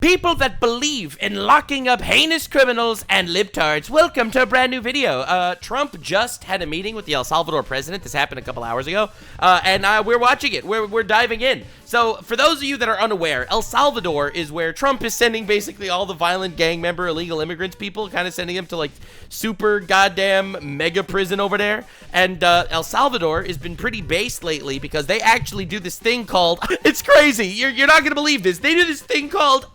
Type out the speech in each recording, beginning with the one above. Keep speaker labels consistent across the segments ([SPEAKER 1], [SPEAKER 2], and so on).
[SPEAKER 1] People that believe in locking up heinous criminals and libtards, welcome to a brand new video. Trump just had a meeting with the El Salvador president. This happened a couple hours ago, and we're watching it. We're diving in. So, for those of you that are unaware, El Salvador is where Trump is sending basically all the violent gang member illegal immigrants people, kind of sending them to, like, super goddamn mega prison over there. And El Salvador has been pretty based lately because they actually do this thing called, it's crazy, you're not gonna believe this, they do this thing called,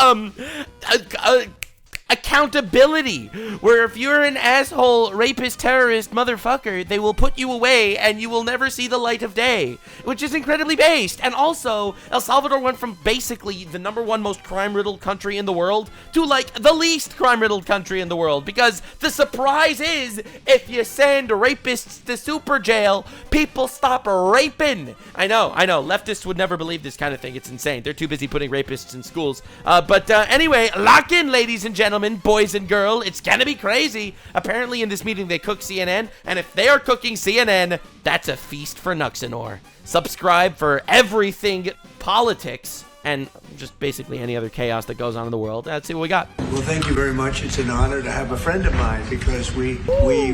[SPEAKER 1] accountability, where if you're an asshole, rapist, terrorist, motherfucker, they will put you away and you will never see the light of day, which is incredibly based. And also, El Salvador went from basically the #1 most crime-riddled country in the world to, like, the least crime-riddled country in the world, because the surprise is, if you send rapists to super jail, people stop raping. I know, leftists would never believe this kind of thing. It's insane. They're too busy putting rapists in schools. But anyway, lock in, ladies and gentlemen, boys and girl, it's gonna be crazy. Apparently in this meeting they cook CNN, and if they are cooking CNN, that's a feast for Nuxanor. Subscribe for everything politics and just basically any other chaos that goes on in the world. Let's see what we got.
[SPEAKER 2] Well, thank you very much. It's an honor to have a friend of mine, because we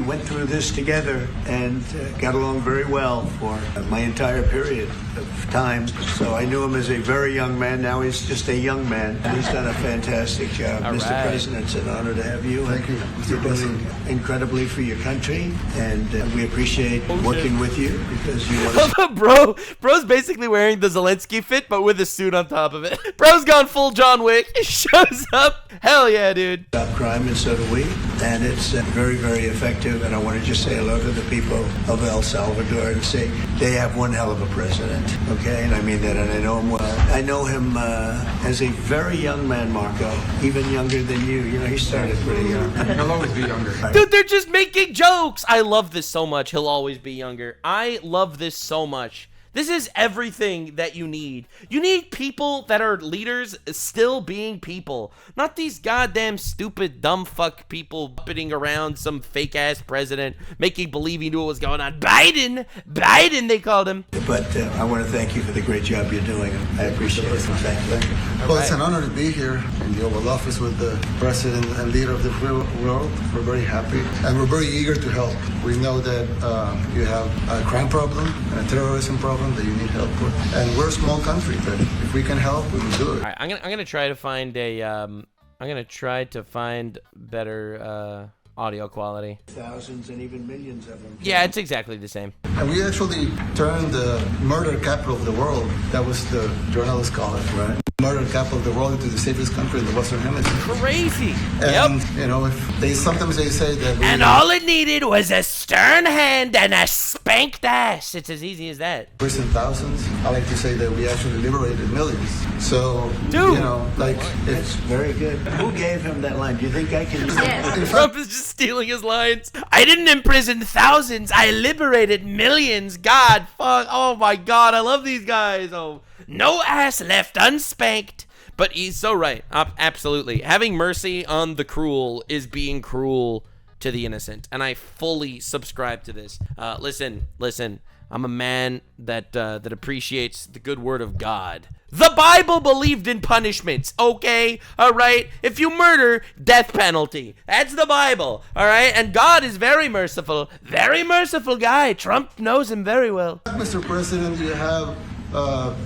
[SPEAKER 2] went through this together and got along very well for my entire period of time. So I knew him as a very young man. Now he's just a young man, and he's done a fantastic job.
[SPEAKER 1] All
[SPEAKER 2] Mr.
[SPEAKER 1] right.
[SPEAKER 2] President, it's an honor to have you.
[SPEAKER 3] Thank you.
[SPEAKER 2] You're doing incredibly for your country, and we appreciate working with you, because you want to...
[SPEAKER 1] Bro's basically wearing the Zelenskyy fit, but with a suit on top of it. Bro's gone full John Wick. He shows up. Hell yeah, dude.
[SPEAKER 2] Stop crime, and so do we. And it's very, very effective. And I want to just say hello to the people of El Salvador and say they have one hell of a president. Okay? And I mean that, and I know him well. I know him as a very young man, Marco. Even younger than you. You know, he started pretty young.
[SPEAKER 3] He'll always be younger.
[SPEAKER 1] Dude, they're just making jokes. I love this so much. He'll always be younger. I love this so much. This is everything that you need. You need people that are leaders still being people. Not these goddamn stupid dumb fuck people putting around some fake ass president, making believe he knew what was going on. Biden, they called him.
[SPEAKER 2] But I want to thank you for the great job you're doing. I appreciate it. Thank you.
[SPEAKER 3] Well, it's an honor to be here in the Oval Office with the president and leader of the free world. We're very happy, and we're very eager to help. We know that you have a crime problem, a terrorism problem that you need help with, and we're a small country, but if we can help, we will do it.
[SPEAKER 1] All right, I'm gonna try to find a I'm gonna try to find better audio quality.
[SPEAKER 2] Thousands and even millions of them.
[SPEAKER 1] Yeah, it's exactly the same.
[SPEAKER 3] And we actually turned the murder capital of the world, that was the journalists call it, right? Murder capital of the world into the safest country in the Western Hemisphere.
[SPEAKER 1] Crazy.
[SPEAKER 3] And,
[SPEAKER 1] Yep.
[SPEAKER 3] you know, sometimes they say that...
[SPEAKER 1] And all it needed was a stern hand and a spanked ass. It's as easy as that.
[SPEAKER 3] Prison thousands. I like to say that we actually liberated millions. So,
[SPEAKER 1] Dude.
[SPEAKER 3] you know, like...
[SPEAKER 2] That's very good. Who gave him that line? Do you think I can use it?
[SPEAKER 1] Trump is just stealing his lines. I didn't imprison thousands. I liberated millions. God, fuck. Oh my God. I love these guys. Oh, no ass left unspanked. But he's so right. Absolutely. Having mercy on the cruel is being cruel to the innocent. And I fully subscribe to this. Listen. I'm a man that appreciates the good word of God. The Bible believed in punishments, okay? All right? If you murder, death penalty. That's the Bible, all right? And God is very merciful guy. Trump knows him very well.
[SPEAKER 3] Mr. President, you have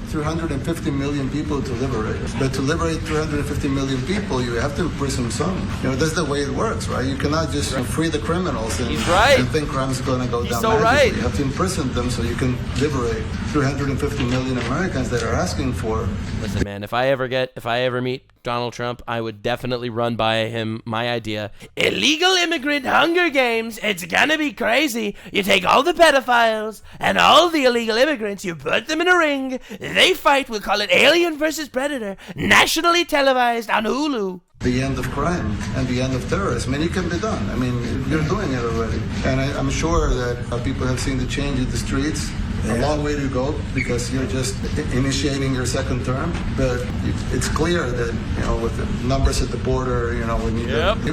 [SPEAKER 3] 350 million people to liberate. But to liberate 350 million people, you have to imprison some. You know, that's the way it works, right? You cannot just free the criminals and,
[SPEAKER 1] He's right.
[SPEAKER 3] and think crime's going to go down
[SPEAKER 1] so
[SPEAKER 3] magically.
[SPEAKER 1] right.
[SPEAKER 3] You have to imprison them so you can liberate 350 million Americans that are asking for.
[SPEAKER 1] Listen, man, if I ever meet Donald Trump, I would definitely run by him my idea. Illegal immigrant Hunger Games. It's gonna be crazy. You take all the pedophiles and all the illegal immigrants, you put them in a ring, they fight, we'll call it Alien versus Predator, nationally televised on Hulu.
[SPEAKER 3] The end of crime and the end of terrorism, and it can be done. I mean, you're doing it already. And I'm sure that people have seen the change in the streets. A long way to go, because you're just initiating your second term. But it's clear that, you know, with the numbers at the border, you know, we need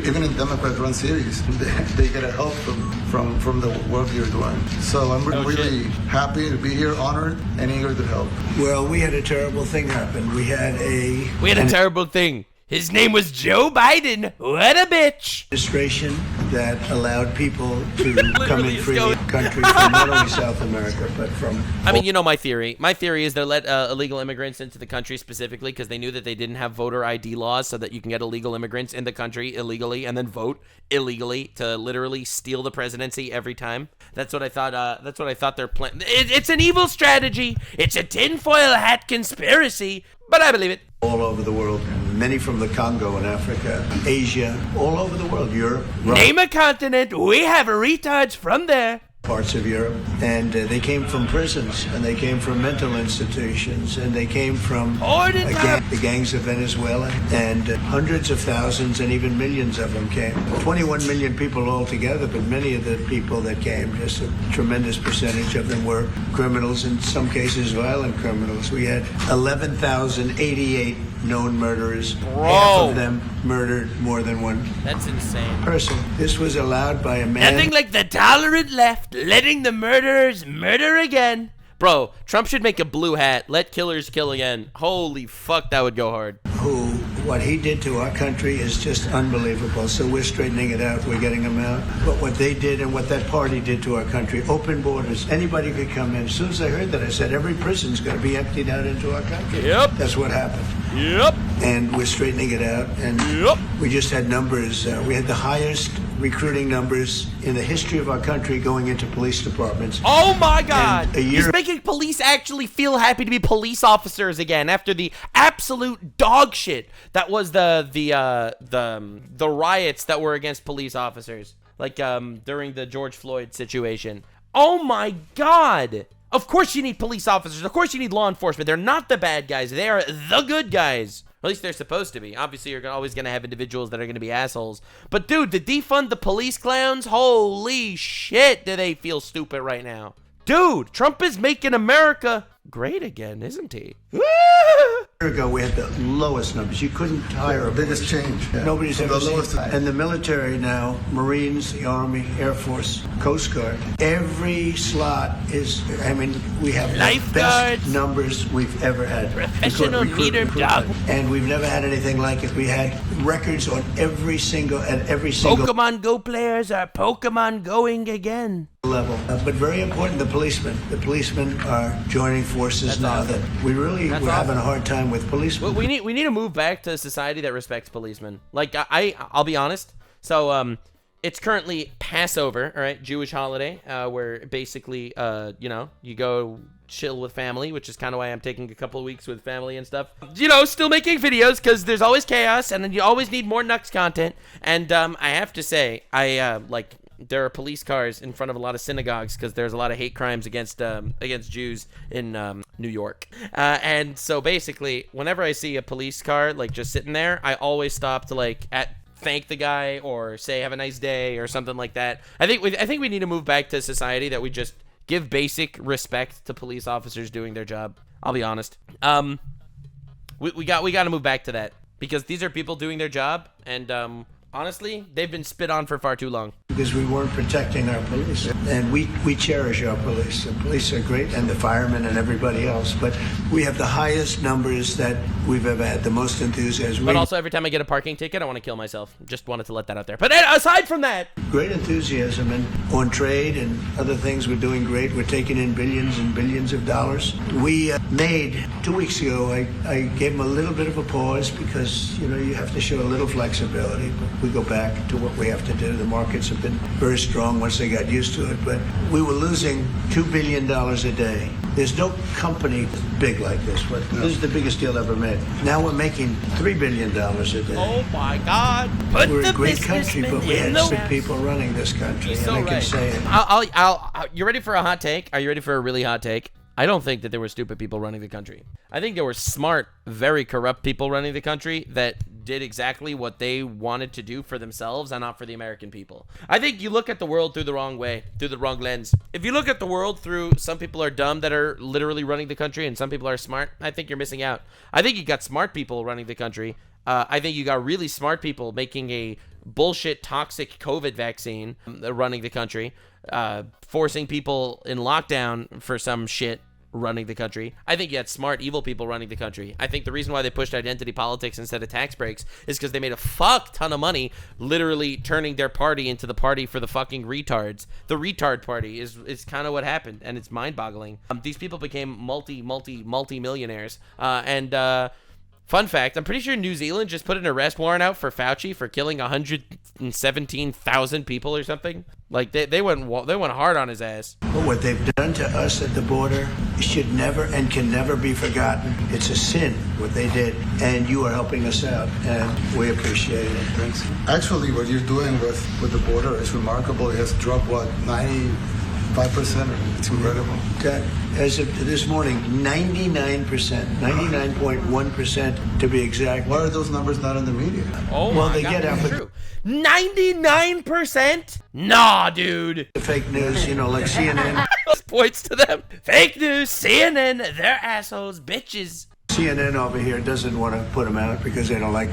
[SPEAKER 3] even in Democrat-run cities, they get a help from the work you're doing. So I'm really happy to be here, honored, and eager to help.
[SPEAKER 2] Well, we had a terrible thing happen. We had a
[SPEAKER 1] terrible thing. His name was Joe Biden. What a bitch.
[SPEAKER 2] Administration that allowed people to come in freely in the country from not only South America, but from...
[SPEAKER 1] I mean, you know my theory. My theory is they let illegal immigrants into the country specifically because they knew that they didn't have voter ID laws so that you can get illegal immigrants in the country illegally and then vote illegally to literally steal the presidency every time. That's what I thought. That's what I thought their plan. It's an evil strategy. It's a tinfoil hat conspiracy, but I believe it.
[SPEAKER 2] All over the world, many from the Congo in Africa, Asia, all over the world, Europe.
[SPEAKER 1] Name a continent, we have retards from there.
[SPEAKER 2] Parts of Europe, and they came from prisons, and they came from mental institutions, and they came from the gangs of Venezuela, and hundreds of thousands and even millions of them came. 21 million people altogether, but many of the people that came, just a tremendous percentage of them were criminals, in some cases violent criminals. We had 11,088 known murderers.
[SPEAKER 1] Bro.
[SPEAKER 2] Half of them murdered more than one
[SPEAKER 1] That's insane.
[SPEAKER 2] person. This was allowed by a man.
[SPEAKER 1] Nothing like the tolerant left letting the murderers murder again. Bro, Trump should make a blue hat. Let killers kill again. Holy fuck, that would go hard.
[SPEAKER 2] What he did to our country is just unbelievable. So we're straightening it out. We're getting them out. But what they did and what that party did to our country, open borders, anybody could come in. As soon as I heard that, I said, every prison's going to be emptied out into our country.
[SPEAKER 1] Yep.
[SPEAKER 2] That's what happened.
[SPEAKER 1] Yep.
[SPEAKER 2] And we're straightening it out. And we just had numbers. We had the highest recruiting numbers in the history of our country going into police departments.
[SPEAKER 1] Oh my God!
[SPEAKER 2] And a year
[SPEAKER 1] He's making police actually feel happy to be police officers again after the absolute dog shit that was the riots that were against police officers, like during the George Floyd situation. Oh my God! Of course you need police officers. Of course you need law enforcement. They're not the bad guys. They are the good guys. At least they're supposed to be. Obviously, you're always going to have individuals that are going to be assholes. But, dude, to defund the police clowns, holy shit, do they feel stupid right now. Dude, Trump is making America great again, isn't he?
[SPEAKER 2] year ago, we had the lowest numbers. You couldn't hire a
[SPEAKER 3] biggest change. Yeah.
[SPEAKER 2] Nobody's
[SPEAKER 3] From
[SPEAKER 2] ever
[SPEAKER 3] the
[SPEAKER 2] seen
[SPEAKER 3] lowest
[SPEAKER 2] it. And the military now, Marines, the Army, Air Force, Coast Guard, every slot is, I mean, we have the
[SPEAKER 1] Lifeguards.
[SPEAKER 2] best numbers we've ever had.
[SPEAKER 1] Professional meter dog.
[SPEAKER 2] And we've never had anything like it. We had records on every single
[SPEAKER 1] Pokemon Go players are Pokemon going again.
[SPEAKER 2] level. But very important, the policemen. The policemen are joining forces now.
[SPEAKER 1] awesome.
[SPEAKER 2] That we really
[SPEAKER 1] That's
[SPEAKER 2] we're having a
[SPEAKER 1] awesome.
[SPEAKER 2] hard time with policemen.
[SPEAKER 1] We need to move back to a society that respects policemen. Like I'll be honest. So it's currently Passover, all right, Jewish holiday, where basically you go chill with family, which is kind of why I'm taking a couple of weeks with family and stuff. Still making videos because there's always chaos and then you always need more Nux content. And I have to say, there are police cars in front of a lot of synagogues because there's a lot of hate crimes against Jews in New York. And so basically, whenever I see a police car like just sitting there, I always stop to thank the guy or say have a nice day or something like that. I think we need to move back to a society that we just give basic respect to police officers doing their job. I'll be honest. We got to move back to that because these are people doing their job and honestly, they've been spit on for far too long.
[SPEAKER 2] Because we weren't protecting our police. And we cherish our police. The police are great, and the firemen and everybody else. But we have the highest numbers that we've ever had, the most enthusiasm.
[SPEAKER 1] But also, every time I get a parking ticket, I want to kill myself. Just wanted to let that out there. But aside from that...
[SPEAKER 2] Great enthusiasm. And on trade and other things, we're doing great. We're taking in billions and billions of dollars. We made, 2 weeks ago, I gave them a little bit of a pause because, you have to show a little flexibility. But we go back to what we have to do. The markets have been very strong once they got used to it, but we were losing $2 billion a day. There's no company big like this, but this is the biggest deal ever made. Now we're making $3 billion a day.
[SPEAKER 1] Oh my God! Put
[SPEAKER 2] We're
[SPEAKER 1] the
[SPEAKER 2] a great country, but we had stupid people running this country, and I can say it.
[SPEAKER 1] You ready for a hot take? Are you ready for a really hot take? I don't think that there were stupid people running the country. I think there were smart, very corrupt people running the country that did exactly what they wanted to do for themselves and not for the American people. I think you look at the world through the wrong way, through the wrong lens. If you look at the world through some people are dumb that are literally running the country and some people are smart, I think you're missing out. I think you got smart people running the country. I think you got really smart people making a bullshit toxic COVID vaccine running the country, forcing people in lockdown for some shit running the country. I think you had smart, evil people running the country. I think the reason why they pushed identity politics instead of tax breaks is because they made a fuck ton of money literally turning their party into the party for the fucking retards. The retard party is kind of what happened, and it's mind-boggling. These people became multi-millionaires. Fun fact, I'm pretty sure New Zealand just put an arrest warrant out for Fauci for killing 117,000 people or something. Like, they went hard on his ass.
[SPEAKER 2] But what they've done to us at the border should never and can never be forgotten. It's a sin, what they did, and you are helping us out, and we appreciate it.
[SPEAKER 3] Thanks. Actually, what you're doing with the border is remarkable. It has dropped, what, 95%? It's incredible.
[SPEAKER 2] As of this morning, 99%, 99.1% to be exact.
[SPEAKER 3] Why are those numbers not in the media?
[SPEAKER 1] Oh, well, my God, that's true. 99%? Nah, dude.
[SPEAKER 2] The fake news, you know, like CNN.
[SPEAKER 1] Points to them. Fake news, CNN, they're assholes, bitches.
[SPEAKER 2] CNN over here doesn't want to put them out because they don't like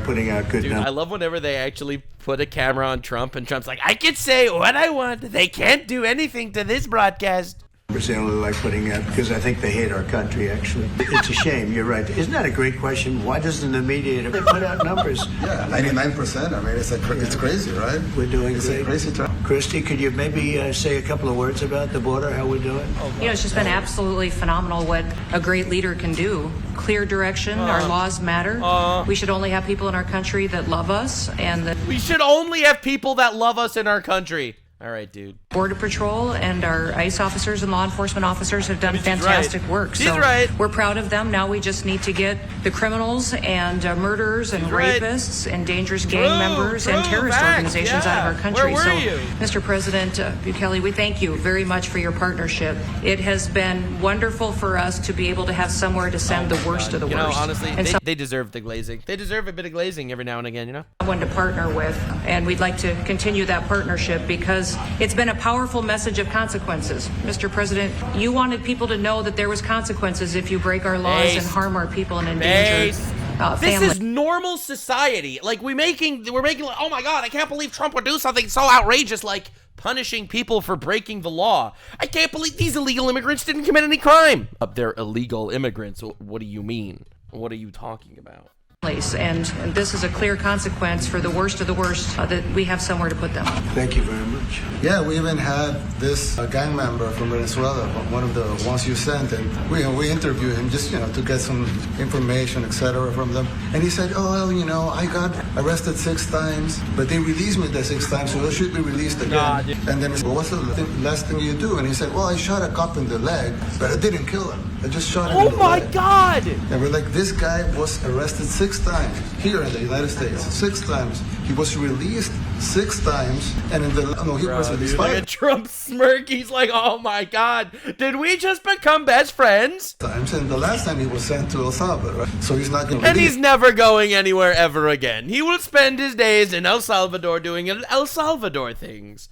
[SPEAKER 2] putting out good numbers.
[SPEAKER 1] I love whenever they actually put a camera on Trump and Trump's like, I can say what I want. They can't do anything to this broadcast.
[SPEAKER 2] They only like putting out because I think they hate our country, actually. It's a shame. You're right. Isn't that a great question? Why doesn't the media put out numbers?
[SPEAKER 3] Yeah, 99%. I mean, it's crazy, right?
[SPEAKER 2] We're doing
[SPEAKER 3] it's
[SPEAKER 2] great.
[SPEAKER 3] A crazy time.
[SPEAKER 2] Christy, could you maybe say a couple of words about the border, how we're doing?
[SPEAKER 4] You know, it's just been absolutely phenomenal what a great leader can do. Clear direction. Our laws matter. We should only have people in our country that love us, and that
[SPEAKER 1] we should only have people that love us in our country. All right, dude.
[SPEAKER 4] Border Patrol and our ICE officers and law enforcement officers have done fantastic work.
[SPEAKER 1] She's right.
[SPEAKER 4] We're proud of them. Now we just need to get the criminals and murderers and rapists and dangerous gang members and terrorist organizations out of our country.
[SPEAKER 1] Where were you?
[SPEAKER 4] Mr. President Bukele, we thank you very much for your partnership. It has been wonderful for us to be able to have somewhere to send the worst of the worst.
[SPEAKER 1] You know, honestly, they deserve the glazing. They deserve a bit of glazing every now and again, you know?
[SPEAKER 4] Someone to partner with, and we'd like to continue that partnership because it's been a powerful message of consequences. Mr. President, you wanted people to know that there was consequences if you break our laws and harm our people and endanger families.
[SPEAKER 1] This is normal society. Like, we're making like, oh my God, I can't believe Trump would do something so outrageous like punishing people for breaking the law. I can't believe these illegal immigrants didn't commit any crime. They're illegal immigrants. What do you mean? What are you talking about?
[SPEAKER 4] And this is a clear consequence for the worst of the worst, that we have somewhere to put them.
[SPEAKER 2] Thank you very much.
[SPEAKER 3] Yeah, we even had this gang member from Venezuela, one of the ones you sent, and we interviewed him just, to get some information, etc. from them. And he said, oh, well, I got arrested 6 times, but they released me the 6th time, so I should be released again. And then he said, well, what's the last thing you do? And he said, well, I shot a cop in the leg, but I didn't kill him. I just shot him in the leg.
[SPEAKER 1] Oh my God!
[SPEAKER 3] And we're like, this guy was arrested 6 times here in the United States. 6 times. He was released 6 times, and he was released 5
[SPEAKER 1] like a Trump smirk. He's like, oh my God, did we just become best friends?
[SPEAKER 3] times, and the last time he was sent to El Salvador, right? So he's not going to.
[SPEAKER 1] And he's never going anywhere ever again. He will spend his days in El Salvador doing El Salvador things.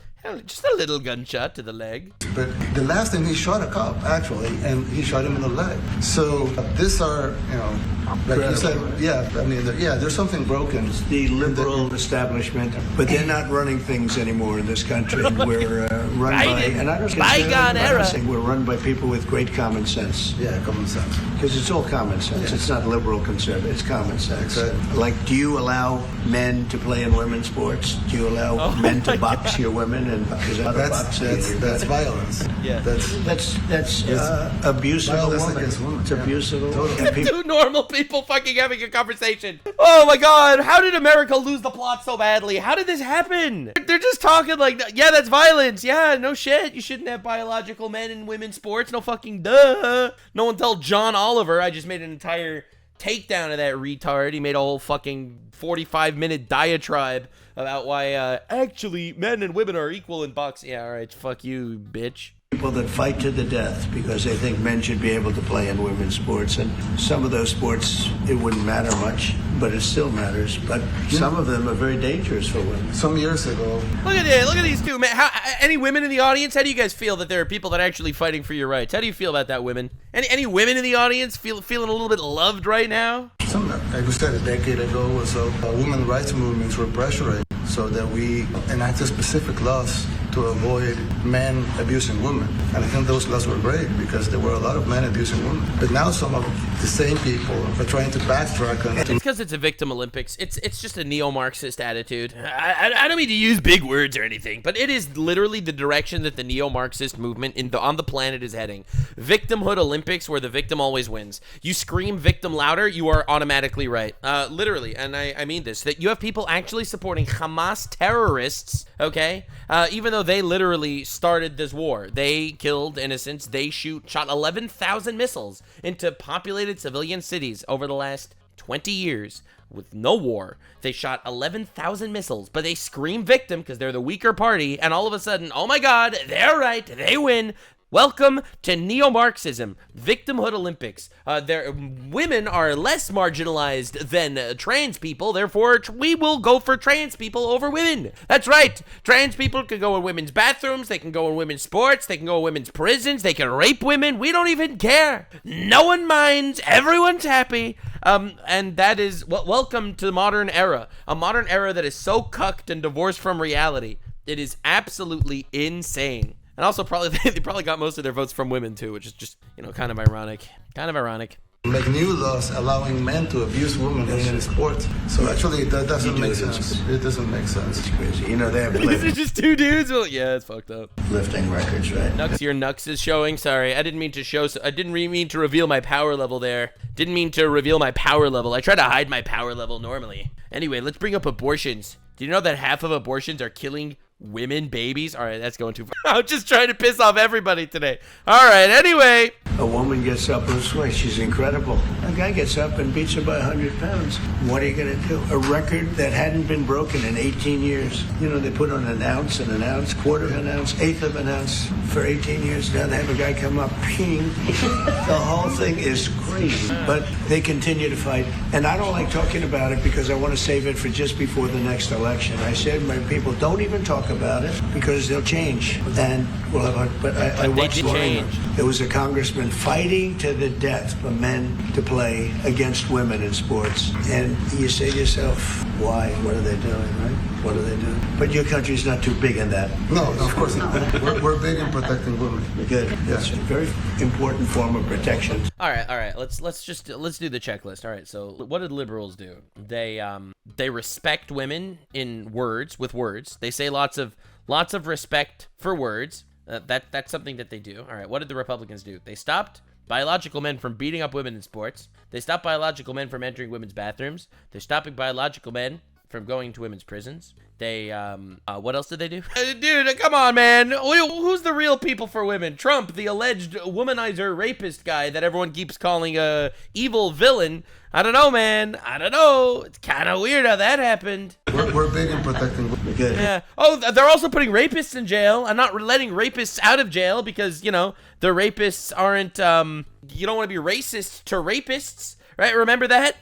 [SPEAKER 1] Just a little gunshot to the leg.
[SPEAKER 3] But the last time he shot a cop, actually, and he shot him in the leg. So these are, like you said, there's something broken.
[SPEAKER 2] It's the liberal establishment, but they're not running things anymore in this country. We're run by, and I don't
[SPEAKER 1] bygone era.
[SPEAKER 2] We're run by people with great common sense.
[SPEAKER 3] Yeah, common sense.
[SPEAKER 2] Because it's all common sense. Yeah. It's not liberal conservative. It's common sense.
[SPEAKER 3] Exactly.
[SPEAKER 2] Like, do you allow men to play in women's sports? Do you allow men to box your women? And
[SPEAKER 3] that's violence.
[SPEAKER 1] Yeah,
[SPEAKER 2] that's abuse of a woman. It's abuse of a woman.
[SPEAKER 1] Two normal people fucking having a conversation. Oh my God, how did America lose the plot so badly? How did this happen? They're just talking like, yeah, that's violence. Yeah, no shit. You shouldn't have biological men in women's sports. No fucking duh. No one tell John Oliver I just made an entire takedown of that retard. He made a whole fucking 45-minute diatribe about why actually men and women are equal in boxing. Yeah, all right, fuck you, bitch.
[SPEAKER 2] People that fight to the death because they think men should be able to play in women's sports, and some of those sports it wouldn't matter much, but it still matters. But some of them are very dangerous for women.
[SPEAKER 3] Some years ago.
[SPEAKER 1] Look at these two, man. Any women in the audience? How do you guys feel that there are people that are actually fighting for your rights? How do you feel about that, women? Any women in the audience feeling a little bit loved right now?
[SPEAKER 3] Like we said, a decade ago or so, women's rights movements were pressuring so that we enact specific laws to avoid men abusing women. And I think those laws were great because there were a lot of men abusing women. But now some of the same people are trying to backtrack on it.
[SPEAKER 1] It's because it's a victim Olympics. It's just a neo-Marxist attitude. I don't mean to use big words or anything, but it is literally the direction that the neo-Marxist movement on the planet is heading. Victimhood Olympics, where the victim always wins. You scream victim louder, you are automatically right. Literally, and I mean this, that you have people actually supporting Hamas terrorists, okay? Even though they literally started this war. They killed innocents. They shot 11,000 missiles into populated civilian cities over the last 20 years with no war. They shot 11,000 missiles, but they scream victim because they're the weaker party, and all of a sudden, oh my god, they're right, they win. Welcome to neo-Marxism, victimhood Olympics. Women are less marginalized than trans people, therefore we will go for trans people over women. That's right, trans people can go in women's bathrooms, they can go in women's sports, they can go in women's prisons, they can rape women, we don't even care. No one minds, everyone's happy. And that is, welcome to the modern era. A modern era that is so cucked and divorced from reality. It is absolutely insane. And also, they probably got most of their votes from women too, which is just, kind of ironic.
[SPEAKER 3] Make new laws allowing men to abuse women in sports. So actually, that doesn't make sense. It doesn't make sense.
[SPEAKER 2] It's crazy. They have
[SPEAKER 1] These are just two dudes. Well, yeah, it's fucked up.
[SPEAKER 2] lifting records, right?
[SPEAKER 1] Your Nux is showing. Sorry, I didn't mean to reveal my power level there. Didn't mean to reveal my power level. I try to hide my power level normally. Anyway, let's bring up abortions. Do you know that half of abortions are killing women, babies? All right, that's going too far. I'm just trying to piss off everybody today. All right, anyway.
[SPEAKER 2] A woman gets up and sways. She's incredible. A guy gets up and beats her by 100 pounds. What are you going to do? A record that hadn't been broken in 18 years. They put on an ounce, quarter of an ounce, eighth of an ounce for 18 years. Now they have a guy come up, ping. The whole thing is crazy. But they continue to fight. And I don't like talking about it because I want to save it for just before the next election. I said, my people, don't even talk about it because they'll change. And I watched
[SPEAKER 1] change.
[SPEAKER 2] There was a congressman fighting to the death for men to play against women in sports. And you say to yourself, why? What are they doing, right? What are they doing? But your country's not too big in that.
[SPEAKER 3] No, of course not. We're big in protecting women.
[SPEAKER 2] Good. That's a very important form of protection.
[SPEAKER 1] All right. Let's do the checklist. All right. So what did liberals do? They respect women with words. They say lots of respect for words. That's something that they do. All right. What did the Republicans do? They stopped biological men from beating up women in sports. They stopped biological men from entering women's bathrooms. They're stopping biological men from going to women's prisons. They, what else did they do? Dude, come on, man. Who's the real people for women? Trump, the alleged womanizer rapist guy that everyone keeps calling a evil villain. I don't know, man. I don't know. It's kind of weird how that happened.
[SPEAKER 3] We're big in protecting women.
[SPEAKER 2] Good.
[SPEAKER 1] Yeah. Oh, they're also putting rapists in jail and not letting rapists out of jail because, the rapists aren't, you don't want to be racist to rapists, right? Remember that?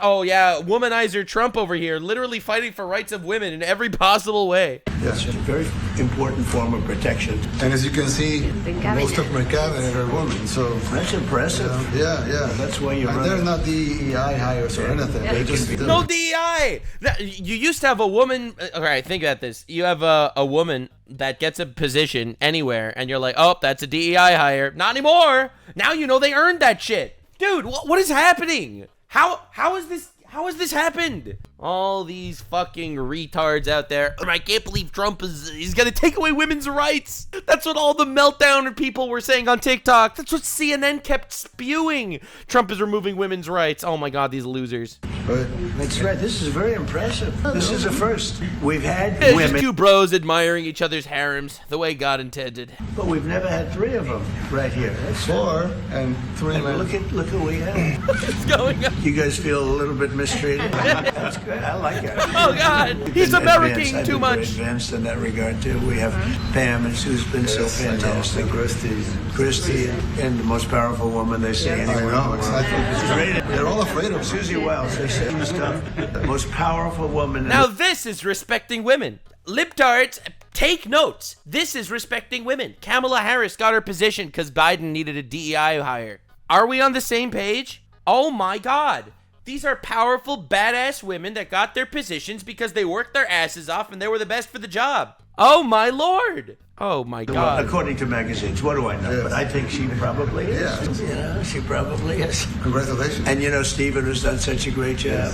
[SPEAKER 1] Oh, yeah, womanizer Trump over here, literally fighting for rights of women in every possible way.
[SPEAKER 2] That's a very important form of protection.
[SPEAKER 3] And as you can see, most of my cabinet are women, so...
[SPEAKER 2] That's impressive.
[SPEAKER 3] Yeah.
[SPEAKER 2] That's why you're
[SPEAKER 3] And they're not DEI hires or anything. They just...
[SPEAKER 1] No DEI! You used to have a woman... All right, think about this. You have a woman that gets a position anywhere, and you're like, oh, that's a DEI hire. Not anymore! Now they earned that shit. Dude, what is happening? How has this happened? All these fucking retards out there. I can't believe Trump he's gonna take away women's rights. That's what all the meltdown people were saying on TikTok. That's what CNN kept spewing. Trump is removing women's rights. Oh my god, these losers.
[SPEAKER 2] That's right. This is very impressive. This is a first. We've had
[SPEAKER 1] It's
[SPEAKER 2] women,
[SPEAKER 1] just two bros admiring each other's harems the way God intended.
[SPEAKER 2] but we've never had three of them right here. That's
[SPEAKER 3] 4 and 3 men.
[SPEAKER 2] Look who we have.
[SPEAKER 1] What's going on?
[SPEAKER 2] You guys feel a little bit mistreated? That's good. I like it.
[SPEAKER 1] Oh god, he's American
[SPEAKER 2] I've
[SPEAKER 1] too
[SPEAKER 2] been
[SPEAKER 1] much.
[SPEAKER 2] very advanced in that regard too. We have Pam, who's been so fantastic. Christy, and the most powerful woman they see anywhere.
[SPEAKER 3] I know, exactly. They're all afraid of her.
[SPEAKER 2] Susie Wells, they say stuff. The most powerful woman.
[SPEAKER 1] Now this is respecting women. Libtards, take notes. This is respecting women. Kamala Harris got her position because Biden needed a DEI hire. Are we on the same page? Oh my god. These are powerful, badass women that got their positions because they worked their asses off and they were the best for the job. Oh my lord! Oh my god!
[SPEAKER 2] According to magazines, what do I know?
[SPEAKER 3] Yes.
[SPEAKER 2] But I think she probably is.
[SPEAKER 3] Yeah.
[SPEAKER 2] You know, she probably is.
[SPEAKER 3] Congratulations.
[SPEAKER 2] And you know, Stephen has done such a great job.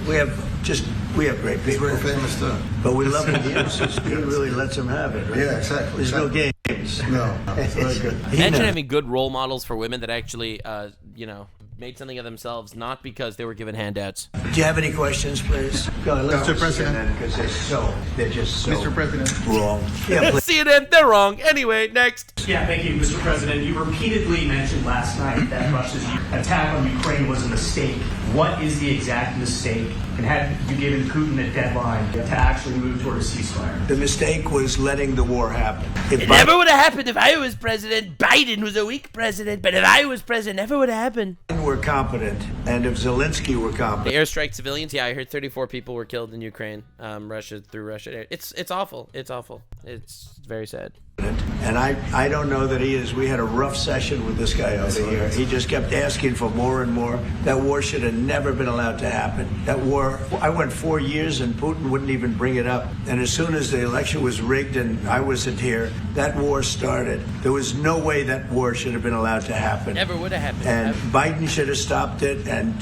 [SPEAKER 2] We have great
[SPEAKER 3] He's
[SPEAKER 2] people.
[SPEAKER 3] very famous too.
[SPEAKER 2] But we love him. He really lets him have it. Right?
[SPEAKER 3] Yeah, exactly.
[SPEAKER 2] There's no games.
[SPEAKER 3] No, it's very good.
[SPEAKER 1] Imagine having good role models for women that actually, made something of themselves, not because they were given handouts.
[SPEAKER 2] Do you have any questions, please? Go ahead,
[SPEAKER 3] Mr. President.
[SPEAKER 2] Because they're just so
[SPEAKER 3] Mr. President.
[SPEAKER 2] wrong. Yeah, please.
[SPEAKER 1] CNN, they're wrong. Anyway, next.
[SPEAKER 5] Yeah, thank you, Mr. President. You repeatedly mentioned last night that Russia's attack on Ukraine was a mistake. What is the exact mistake? And had you given Putin a deadline to actually move toward a ceasefire?
[SPEAKER 2] The mistake was letting the war happen.
[SPEAKER 1] It never would have happened if I was president. Biden was a weak president, but if I was president, never would have happened.
[SPEAKER 2] We're competent, and if Zelenskyy were
[SPEAKER 1] The
[SPEAKER 2] competent,
[SPEAKER 1] airstrike civilians. Yeah, I heard 34 people were killed in Ukraine. Through Russia. It's awful. It's awful. It's very sad.
[SPEAKER 2] and I don't know that he is. We had a rough session with this guy over here. He just kept asking for more and more. That war should have never been allowed to happen. That war, I went 4 years and Putin wouldn't even bring it up. And as soon as the election was rigged and I wasn't here, that war started. There was no way that war should have been allowed to happen.
[SPEAKER 1] Never would have happened.
[SPEAKER 2] And Biden should have stopped it. And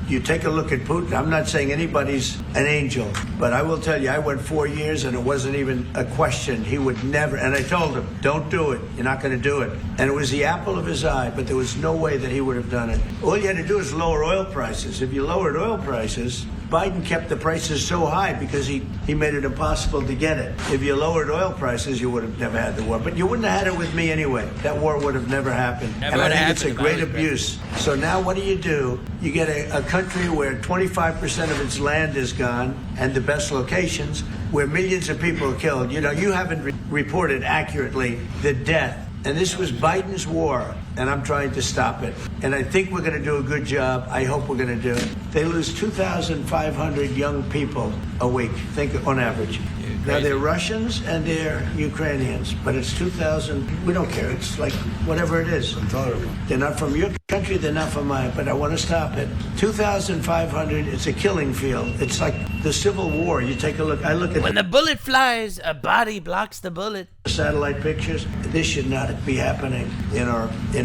[SPEAKER 2] you take a look at Putin. I'm not saying anybody's an angel, but I will tell you, I went 4 years and it wasn't even a question. He would never. And I told him, don't do it. You're not going to do it. And it was the apple of his eye, but there was no way that he would have done it. All you had to do is lower oil prices. If you lowered oil prices, Biden kept the prices so high because he made it impossible to get it. If you lowered oil prices, you would have never had the war. But you wouldn't have had it with me anyway. That war would have never happened. And I think it's a great abuse. So now what do? You get a country where 25% of its land is gone and the best locations, where millions of people are killed. You know, you haven't reported accurately the death. And this was Biden's war, and I'm trying to stop it. And I think we're going to do a good job. I hope we're going to do it. They lose 2,500 young people a week, think on average. Now, they're Russians and they're Ukrainians, but it's 2,000. We don't care. It's like whatever it is.
[SPEAKER 3] Intolerable.
[SPEAKER 2] They're not from your country, they're not from mine, but I want to stop it. 2,500, it's a killing field. It's like the Civil War. You take a look. I look at
[SPEAKER 1] When the bullet flies, a body blocks the bullet.
[SPEAKER 2] satellite pictures. This should not be happening in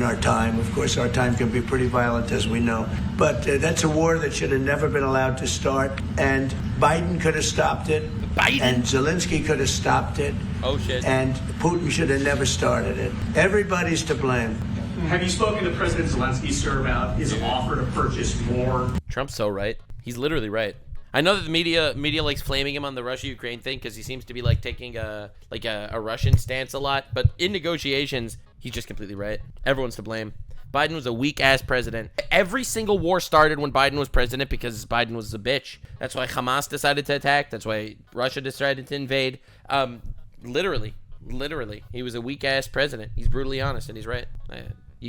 [SPEAKER 2] our time. Of course, our time can be pretty violent, as we know. But that's a war that should have never been allowed to start. And Biden could have stopped it.
[SPEAKER 1] Biden?
[SPEAKER 2] And Zelenskyy could have stopped it.
[SPEAKER 1] Oh, shit.
[SPEAKER 2] And Putin should have never started it. Everybody's to blame.
[SPEAKER 5] Have you spoken to President Zelenskyy, sir, about his offer to purchase more?
[SPEAKER 1] Trump's so right. He's literally right. I know that the media likes flaming him on the Russia-Ukraine thing because he seems to be like taking a Russian stance a lot. But in negotiations, he's just completely right. Everyone's to blame. Biden was a weak-ass president. Every single war started when Biden was president because Biden was a bitch. That's why Hamas decided to attack. That's why Russia decided to invade. Literally, he was a weak-ass president. He's brutally honest, and he's right.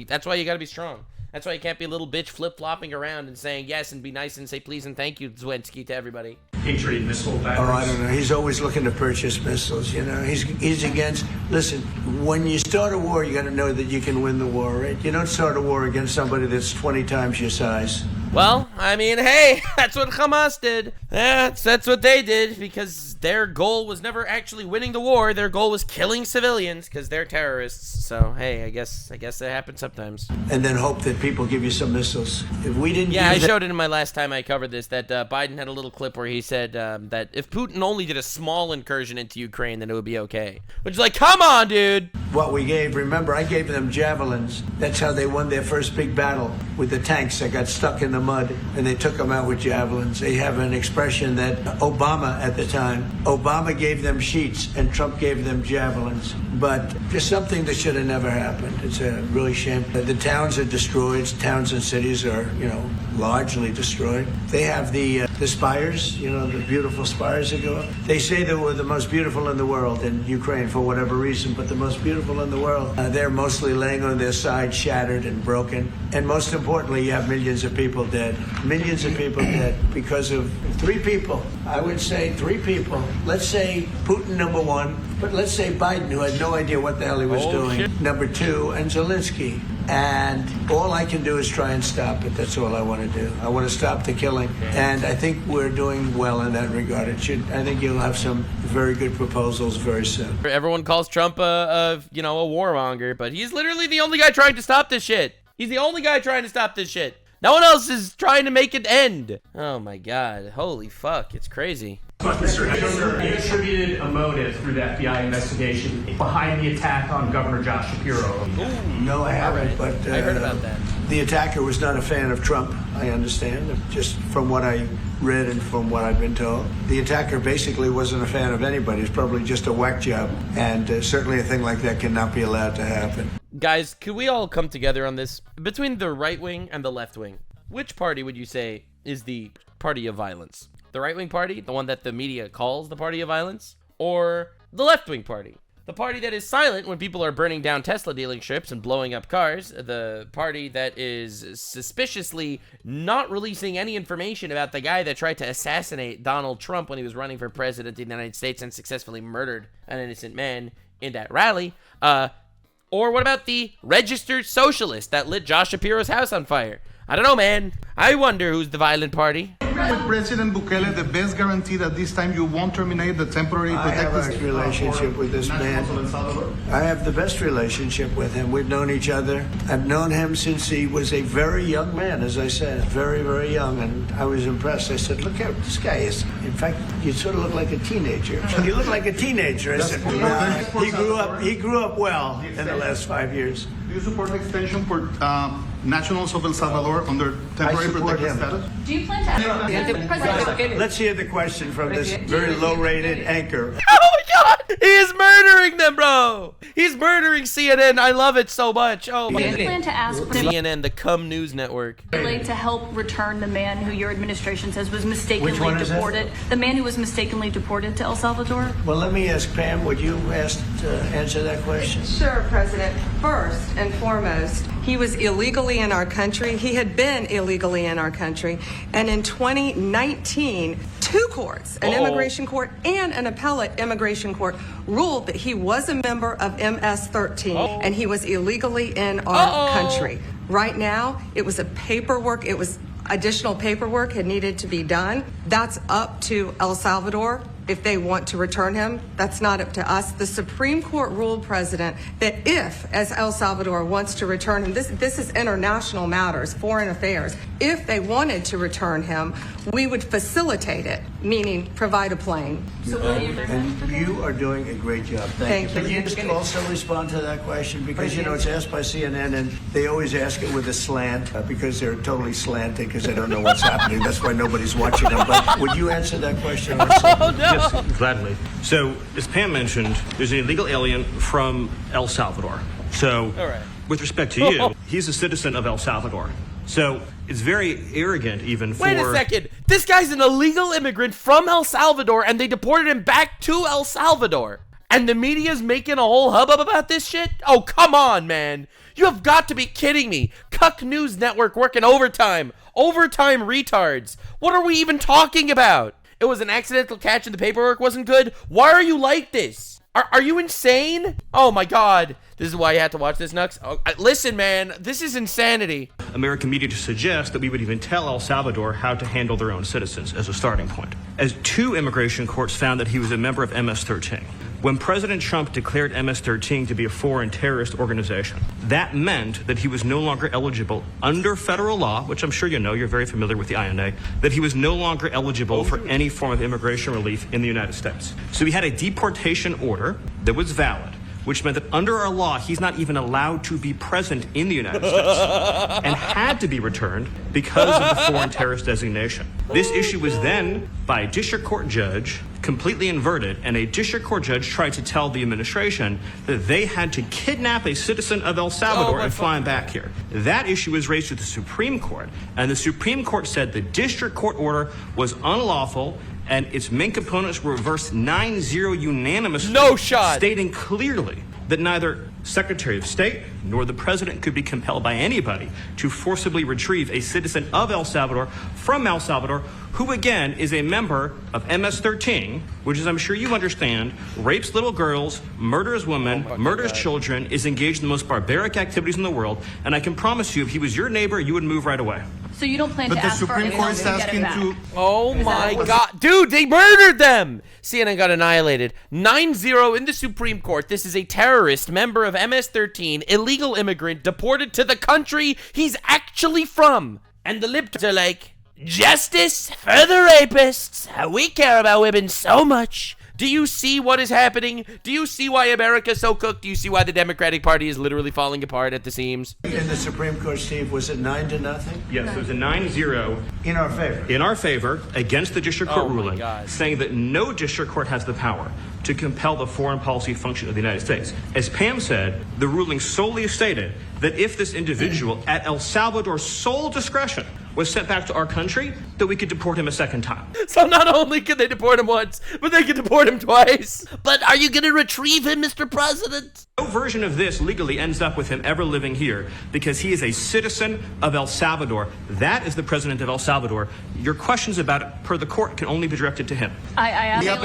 [SPEAKER 1] That's why you got to be strong. That's why you can't be a little bitch flip-flopping around and saying yes and be nice and say please and thank you, Zelenskyy, to everybody.
[SPEAKER 5] Patriot missile batteries.
[SPEAKER 2] Oh, I don't know. He's always looking to purchase missiles, you know. He's against... Listen, when you start a war, you got to know that you can win the war, right? You don't start a war against somebody that's 20 times your size.
[SPEAKER 1] Well, I mean, hey, that's what Hamas did. That's what they did because their goal was never actually winning the war. Their goal was killing civilians because they're terrorists. So, hey, I guess it happens sometimes.
[SPEAKER 2] And then hope that people give you some missiles. If we didn't...
[SPEAKER 1] Yeah, I showed it in my last time I covered this, that Biden had a little clip where he said that if Putin only did a small incursion into Ukraine, then it would be okay. Which is like, come on, dude.
[SPEAKER 2] What we gave, remember, I gave them javelins. That's how they won their first big battle with the tanks that got stuck in the mud, and they took them out with javelins. They have an expression that Obama at the time, Obama gave them sheets and Trump gave them javelins. But just something that should have never happened. It's a really shame. The towns are destroyed. Towns and cities are, largely destroyed. They have the spires, the beautiful spires that go up. They say they were the most beautiful in the world in Ukraine for whatever reason, but the most beautiful in the world. They're mostly laying on their side, shattered and broken. And most importantly, you have millions of people dead. Millions of people dead because of 3 people. I would say 3 people. Let's say Putin, number 1, but let's say Biden, who had no idea what the hell he was doing,
[SPEAKER 1] Shit.
[SPEAKER 2] number 2, and Zelenskyy. And all I can do is try and stop it. That's all I want to do. I want to stop the killing. And I think we're doing well in that regard. I think you'll have some very good proposals very soon.
[SPEAKER 1] Everyone calls Trump a warmonger, but he's literally the only guy trying to stop this shit. He's the only guy trying to stop this shit. No one else is trying to make it end. Oh my God. Holy fuck. It's crazy.
[SPEAKER 5] Mr. You attributed a motive through the FBI investigation behind the attack on Governor Josh Shapiro.
[SPEAKER 2] No, I haven't, but
[SPEAKER 1] I heard about that.
[SPEAKER 2] The attacker was not a fan of Trump, I understand, just from what I read and from what I've been told. The attacker basically wasn't a fan of anybody. It's probably just a whack job, and certainly a thing like that cannot be allowed to happen.
[SPEAKER 1] Guys, could we all come together on this? Between the right wing and the left wing, which party would you say is the party of violence? The right-wing party, the one that the media calls the party of violence, or the left-wing party, the party that is silent when people are burning down Tesla dealerships and blowing up cars, the party that is suspiciously not releasing any information about the guy that tried to assassinate Donald Trump when he was running for president of the United States and successfully murdered an innocent man in that rally, or what about the registered socialist that lit Josh Shapiro's house on fire? I don't know, man. I wonder who's the violent party.
[SPEAKER 3] With President Bukele, the best guarantee that this time you won't terminate the temporary protected...
[SPEAKER 2] I have a relationship with this man. I have the best relationship with him. We've known each other. I've known him since he was a very young man, as I said, very, very young, and I was impressed. I said, look at this guy is. In fact, you sort of look like a teenager. You look like a teenager. I said, he grew up well in the last 5 years.
[SPEAKER 3] Do you support extension for nationals of El Salvador under temporary protected status?
[SPEAKER 6] Do you plan to ask
[SPEAKER 2] Let's hear the question from this very low-rated anchor.
[SPEAKER 1] Oh my God! He is murdering them, bro! He's murdering CNN. I love it so much. Oh my God.
[SPEAKER 6] Do you plan to ask
[SPEAKER 1] CNN, the cum news network.
[SPEAKER 6] to help return the man who your administration says was mistakenly
[SPEAKER 2] Which one is that?
[SPEAKER 6] deported? The man who was mistakenly deported to El Salvador?
[SPEAKER 2] Well, let me ask Pam, would you answer that question?
[SPEAKER 7] Sure, President. First and foremost, he was illegally in our country. He had been illegally in our country. And in 2019, two courts, an immigration court and an appellate immigration court, ruled that he was a member of MS-13 and he was illegally in our country. Right now, it was additional paperwork had needed to be done. That's up to El Salvador. If they want to return him, that's not up to us. The Supreme Court ruled, President, that if, as El Salvador wants to return him, this is international matters, foreign affairs. If they wanted to return him, we would facilitate it, meaning provide a plane.
[SPEAKER 2] And you are doing a great job. Thank you. Can you just also respond to that question? Because, it's asked by CNN, and they always ask it with a slant because they're totally slanted because they don't know what's happening. That's why nobody's watching them. But would you answer that question also?
[SPEAKER 1] Oh, no.
[SPEAKER 8] Yes, gladly. So, as Pam mentioned, there's an illegal alien from El Salvador. So, with respect to you, he's a citizen of El Salvador. So, it's very arrogant even for...
[SPEAKER 1] Wait a second. This guy's an illegal immigrant from El Salvador, and they deported him back to El Salvador. And the media's making a whole hubbub about this shit? Oh, come on, man. You have got to be kidding me. Cuck News Network working overtime. Overtime retards. What are we even talking about? It was an accidental catch and the paperwork wasn't good? Why are you like this? Are you insane? Oh my God. This is why you had to watch this, Nux. Oh, listen, man, this is insanity.
[SPEAKER 8] American media to suggest that we would even tell El Salvador how to handle their own citizens as a starting point. As two immigration courts found that he was a member of MS-13. When President Trump declared MS-13 to be a foreign terrorist organization, that meant that he was no longer eligible under federal law, which I'm sure you know, you're very familiar with the INA, that he was no longer eligible for any form of immigration relief in the United States. So he had a deportation order that was valid, which meant that under our law, he's not even allowed to be present in the United States and had to be returned because of the foreign terrorist designation. This issue was then, by a district court judge, completely inverted, and a district court judge tried to tell the administration that they had to kidnap a citizen of El Salvador and fly him back here. That issue was raised to the Supreme Court, and the Supreme Court said the district court order was unlawful and its main components were reversed 9-0 unanimously.
[SPEAKER 1] No shot.
[SPEAKER 8] Stating clearly that neither Secretary of State, nor the president could be compelled by anybody to forcibly retrieve a citizen of El Salvador from El Salvador, who again is a member of MS-13, which, as I'm sure you understand, rapes little girls, murders women, murders children, is engaged in the most barbaric activities in the world. And I can promise you, if he was your neighbor, you would move right away.
[SPEAKER 6] So you don't plan to ask for
[SPEAKER 3] Supreme
[SPEAKER 6] Elon
[SPEAKER 3] Court
[SPEAKER 6] to
[SPEAKER 3] is
[SPEAKER 6] get
[SPEAKER 3] asking
[SPEAKER 6] him back?
[SPEAKER 3] to.
[SPEAKER 1] Oh my God. Dude, they murdered them. CNN got annihilated. 9-0 in the Supreme Court. This is a terrorist member of MS-13, illegal immigrant, deported to the country he's actually from. And the libtards are like, justice for the rapists. We care about women so much. Do you see what is happening? Do you see why America's so cooked? Do you see why the Democratic Party is literally falling apart at the seams?
[SPEAKER 2] In the Supreme Court, Steve, was it 9-0?
[SPEAKER 8] Yes, it was a 9-0
[SPEAKER 2] In our favor.
[SPEAKER 8] in our favor against the district court
[SPEAKER 1] Oh my
[SPEAKER 8] ruling,
[SPEAKER 1] God.
[SPEAKER 8] saying that no district court has the power to compel the foreign policy function of the United States. As Pam said, the ruling solely stated that if this individual at El Salvador's sole discretion was sent back to our country, that we could deport him a second time.
[SPEAKER 1] So not only can they deport him once, but they can deport him twice. But are you gonna retrieve him, Mr. President?
[SPEAKER 8] No version of this legally ends up with him ever living here because he is a citizen of El Salvador. That is the president of El Salvador. Your questions about it, per the court, can only be directed to him.
[SPEAKER 6] I asked
[SPEAKER 3] Yeah,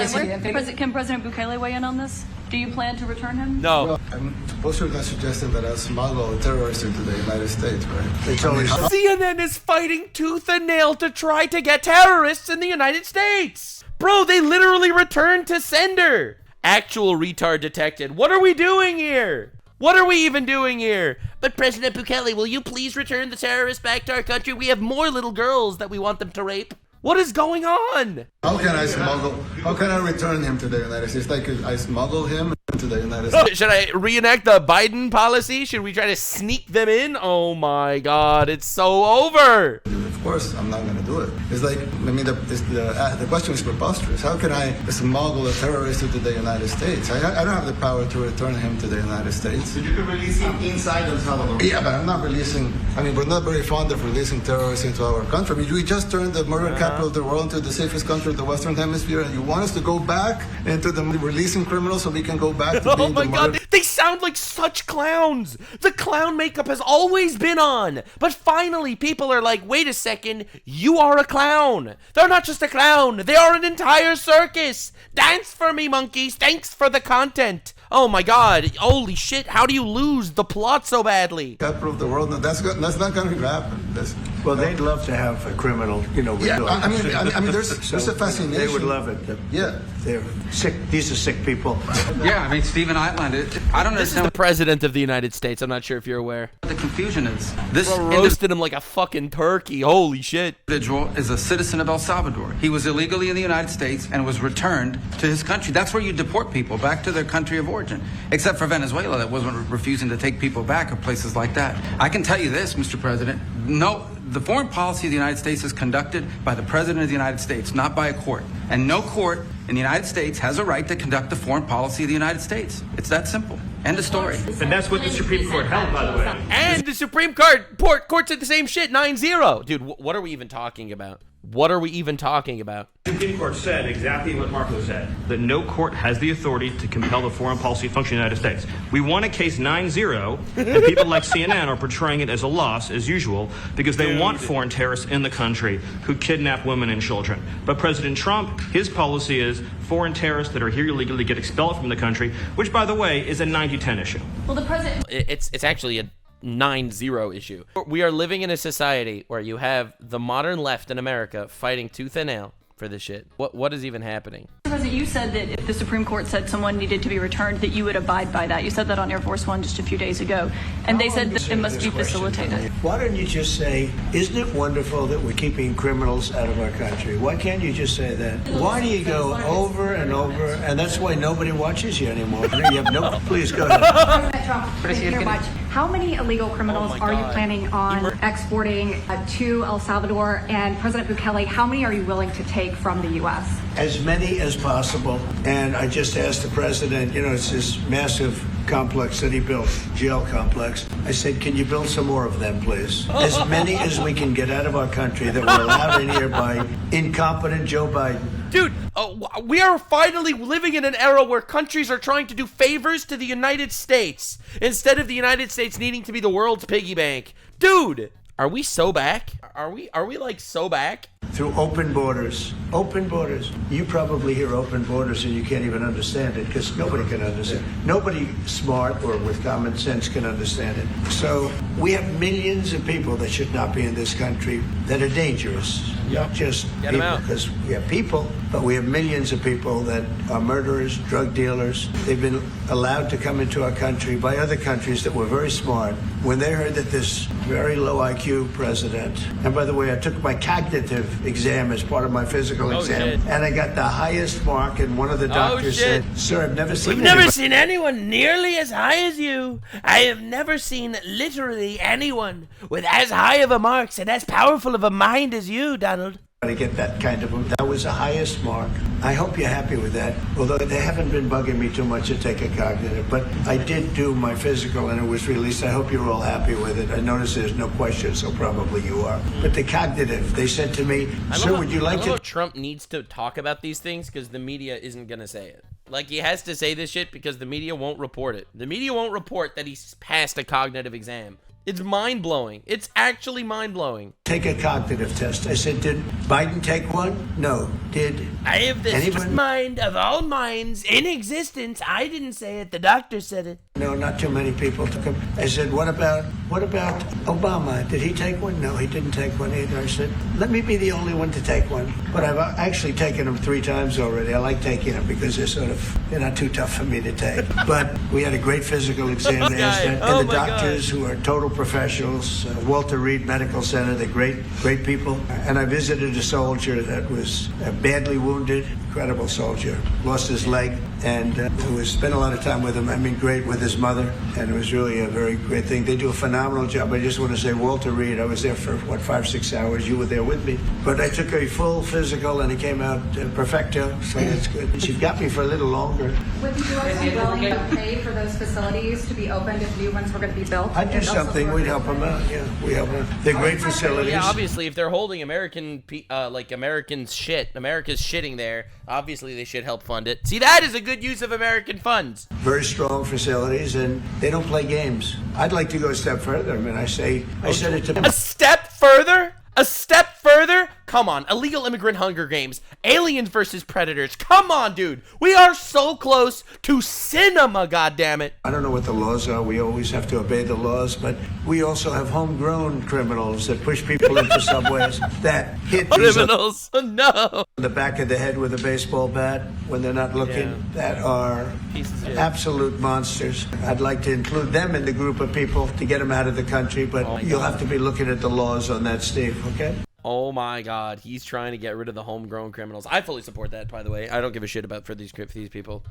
[SPEAKER 6] can President Bukele weigh in on this? Do you plan to return him?
[SPEAKER 1] No.
[SPEAKER 3] Well, I'm supposed to suggesting that I smuggle a terrorist into the United States, right?
[SPEAKER 2] It's always
[SPEAKER 1] CNN is fighting tooth and nail to try to get terrorists in the United States. Bro, they literally returned to sender. Actual retard detected. What are we doing here? What are we even doing here? But President Bukele, will you please return the terrorists back to our country? We have more little girls that we want them to rape. What is going on?
[SPEAKER 3] How can I return him to the United States? Like, I smuggle him into the United States.
[SPEAKER 1] Should I reenact the Biden policy? Should we try to sneak them in? Oh my God, it's so over.
[SPEAKER 3] Of course, I'm not going to do it. It's like, I mean, the question is preposterous. How can I smuggle a terrorist into the United States? I don't have the power to return him to the United States.
[SPEAKER 9] You can release him inside El Salvador.
[SPEAKER 3] Yeah, but I'm not releasing, I mean, we're not very fond of releasing terrorists into our country. I mean, we just turned the murder capital of the world into the safest country of the Western Hemisphere, and you want us to go back into the releasing criminals so we can go back to
[SPEAKER 1] Oh
[SPEAKER 3] being
[SPEAKER 1] my
[SPEAKER 3] the
[SPEAKER 1] God,
[SPEAKER 3] murder.
[SPEAKER 1] they sound like such clowns. The clown makeup has always been on. But finally, people are like, wait a second, you are a clown. They're not just a clown, they are an entire circus. Dance for me, monkeys. Thanks for the content. Oh my God, holy shit, how do you lose the plot so badly?
[SPEAKER 3] Capital of the world. No, that's not going to happen.
[SPEAKER 2] Well, they'd love to have a criminal,
[SPEAKER 3] Yeah, I mean, there's a fascination.
[SPEAKER 2] They would love it.
[SPEAKER 3] Yeah.
[SPEAKER 2] They're sick. These are sick people.
[SPEAKER 10] Yeah, I mean, Stephen Island, I don't
[SPEAKER 1] This is
[SPEAKER 10] understand
[SPEAKER 1] the president of the United States. I'm not sure if you're aware.
[SPEAKER 10] what the confusion is. This
[SPEAKER 1] Bro roasted him like a fucking turkey. Holy shit.
[SPEAKER 10] individual is a citizen of El Salvador. He was illegally in the United States and was returned to his country. That's where you deport people, back to their country of origin. Except for Venezuela, that wasn't refusing to take people back, or places like that. I can tell you this, Mr. President, no, the foreign policy of the United States is conducted by the President of the United States, not by a court. And no court in the United States has a right to conduct the foreign policy of the United States. It's that simple. End of story.
[SPEAKER 8] And that's what the Supreme Court held, by the way.
[SPEAKER 1] And the Supreme Court said the same shit, 9-0. Dude, what are we even talking about? What are we even talking about?
[SPEAKER 8] The Supreme Court said exactly what Marco said, that no court has the authority to compel the foreign policy function of the United States. We won a case 9-0, and people like CNN are portraying it as a loss, as usual, because they want foreign terrorists in the country who kidnap women and children. But President Trump, his policy is foreign terrorists that are here illegally get expelled from the country, which, by the way, is a 90-10 issue.
[SPEAKER 6] Well, the president.
[SPEAKER 1] It's actually a 9-0 issue. We are living in a society where you have the modern left in America fighting tooth and nail for this shit. What is even happening?
[SPEAKER 6] President, you said that if the Supreme Court said someone needed to be returned, that you would abide by that. You said that on Air Force One just a few days ago, and they said that it must be facilitated.
[SPEAKER 2] Why don't you just say, isn't it wonderful that we're keeping criminals out of our country? Why can't you just say that? Why do you go over and over? And that's why nobody watches you anymore. You have no. Please go ahead.
[SPEAKER 11] President Trump, thank you very much. How many illegal criminals are you planning on exporting to El Salvador? And President Bukele, how many are you willing to take from the U.S.?
[SPEAKER 2] as many as possible. And I just asked the president, you know, it's this massive complex that he built, jail complex. I said, can you build some more of them, please? As many as we can get out of our country that were allowed in here by incompetent Joe Biden.
[SPEAKER 1] Dude, we are finally living in an era where countries are trying to do favors to the United States instead of the United States needing to be the world's piggy bank. Dude, are we so back? Are we like so back?
[SPEAKER 2] Through open borders. Open borders. You probably hear open borders and you can't even understand it because nobody can understand. Nobody smart or with common sense can understand it. So we have millions of people that should not be in this country that are dangerous. Not just
[SPEAKER 1] Get 'em
[SPEAKER 2] people,
[SPEAKER 1] out.
[SPEAKER 2] because we have people, but we have millions of people that are murderers, drug dealers. They've been allowed to come into our country by other countries that were very smart. When they heard that this very low IQ president, and by the way, I took my cognitive exam as part of my physical exam,
[SPEAKER 1] shit.
[SPEAKER 2] and I got the highest mark, and one of the doctors
[SPEAKER 1] shit.
[SPEAKER 2] said, sir, I've never seen
[SPEAKER 1] We've never
[SPEAKER 2] anybody-
[SPEAKER 1] seen anyone nearly as high as you. I have never seen literally anyone with as high of a marks and as powerful of a mind as you, Donald.
[SPEAKER 2] to get that kind of, that was the highest mark. I hope you're happy with that, although they haven't been bugging me too much to take a cognitive, but I did do my physical and it was released. I hope you're all happy with it. I notice there's no question, so probably you are. But the cognitive, they said to me, sir, would you like
[SPEAKER 1] I
[SPEAKER 2] to...
[SPEAKER 1] love how Trump needs to talk about these things because the media isn't going to say it. Like, he has to say this shit because the media won't report it. The media won't report that he's passed a cognitive exam. It's mind-blowing. It's actually mind-blowing.
[SPEAKER 2] Take a cognitive test. I said, did Biden take one? No. Did
[SPEAKER 1] I have the
[SPEAKER 2] anyone?
[SPEAKER 1] strongest mind of all minds in existence. I didn't say it. The doctor said it.
[SPEAKER 2] No, not too many people took them. I said, what about Obama? Did he take one? No, he didn't take one either. I said, let me be the only one to take one. But I've actually taken them 3 times already. I like taking them because they're not too tough for me to take. But we had a great physical exam and the doctors who are total professionals, Walter Reed Medical Center, they're great people. And I visited a soldier that was badly wounded, incredible soldier, lost his leg, and spent a lot of time with him. I mean, great with his mother, and it was really a very great thing. They do a phenomenal job. I just want to say, Walter Reed, I was there for, 5-6 hours. You were there with me. But I took a full physical, and it came out perfecto, so that's good. She got me for a little longer.
[SPEAKER 11] Would you also be willing to pay for those facilities to be opened if new ones were going to be built?
[SPEAKER 2] I'd do something. We'd help them out. Yeah, we help them. They're great facilities.
[SPEAKER 1] Yeah, obviously, if they're holding Americans shit, America's shitting there, obviously they should help fund it. See, that is a good use of American funds.
[SPEAKER 2] Very strong facilities, and they don't play games. I'd like to go a step further. I mean, I said it to them.
[SPEAKER 1] A step further? A step further? Come on, illegal immigrant Hunger Games, aliens versus predators. Come on, dude. We are so close to cinema, goddammit.
[SPEAKER 2] I don't know what the laws are. We always have to obey the laws, but we also have homegrown criminals that push people into subways that hit
[SPEAKER 1] Criminals? No.
[SPEAKER 2] the back of the head with a baseball bat when they're not looking, that are absolute monsters. I'd like to include them in the group of people to get them out of the country, but you'll have to be looking at the laws on that, Steve, okay?
[SPEAKER 1] Oh my God, he's trying to get rid of the homegrown criminals. I fully support that, by the way. I don't give a shit about for these people.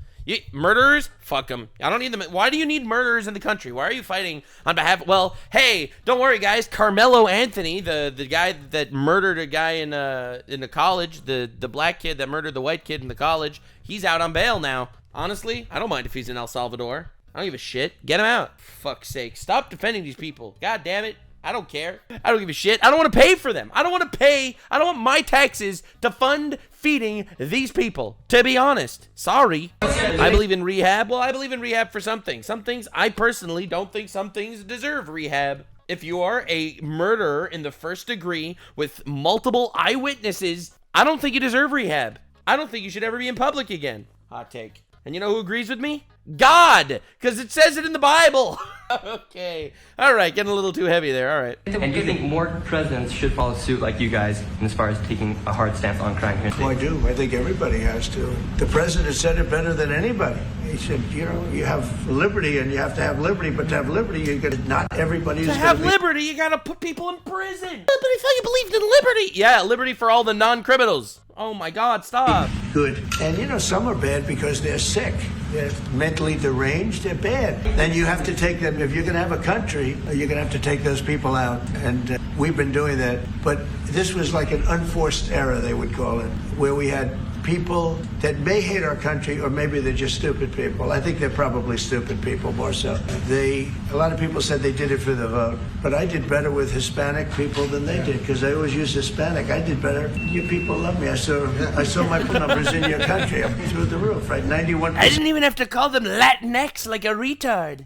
[SPEAKER 1] Murderers? Fuck them. I don't need them. Why do you need murderers in the country? Why are you fighting on behalf? Well, hey, don't worry, guys. Carmelo Anthony, the guy that murdered a guy in the college, the black kid that murdered the white kid in the college, he's out on bail now. Honestly, I don't mind if he's in El Salvador. I don't give a shit. Get him out. For fuck's sake. Stop defending these people. God damn it. I don't care. I don't give a shit. I don't want to pay for them. I don't want my taxes to fund feeding these people, to be honest. Sorry. I believe in rehab. Well, I believe in rehab for some things. Some things, I personally don't think some things deserve rehab. If you are a murderer in the first degree with multiple eyewitnesses, I don't think you deserve rehab. I don't think you should ever be in public again. Hot take. And you know who agrees with me? God, because it says it in the Bible. Okay. All right, getting a little too heavy there. All right.
[SPEAKER 12] And do you think more presidents should follow suit like you guys as far as taking a hard stance on crime here?
[SPEAKER 2] Well, I do. I think everybody has to. The president said it better than anybody. He said, you have liberty and you have to have liberty, but to have liberty, not everybody is going to
[SPEAKER 1] have liberty, you got to put people in prison. But I thought you believed in liberty. Yeah, liberty for all the non-criminals. Oh my God, stop.
[SPEAKER 2] Good. And some are bad because they're sick. They're mentally deranged. They're bad. Then you have to take them. If you're going to have a country, you're going to have to take those people out. And we've been doing that. But this was like an unforced error, they would call it, where we had people that may hate our country, or maybe they're just stupid people. I think they're probably stupid people more so. A lot of people said they did it for the vote, but I did better with Hispanic people than they did, because I always use Hispanic. I did better. You people love me. I saw my numbers in your country. I'm through the roof, right? 91%.
[SPEAKER 1] I didn't even have to call them Latinx like a retard.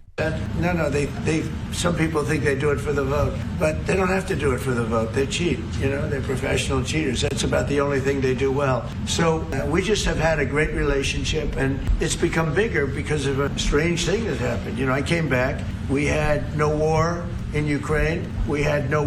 [SPEAKER 2] No, some people think they do it for the vote, but they don't have to do it for the vote. They cheat, they're professional cheaters. That's about the only thing they do well. So we just have had a great relationship, and it's become bigger because of a strange thing that happened. I came back, we had no war in Ukraine, we had no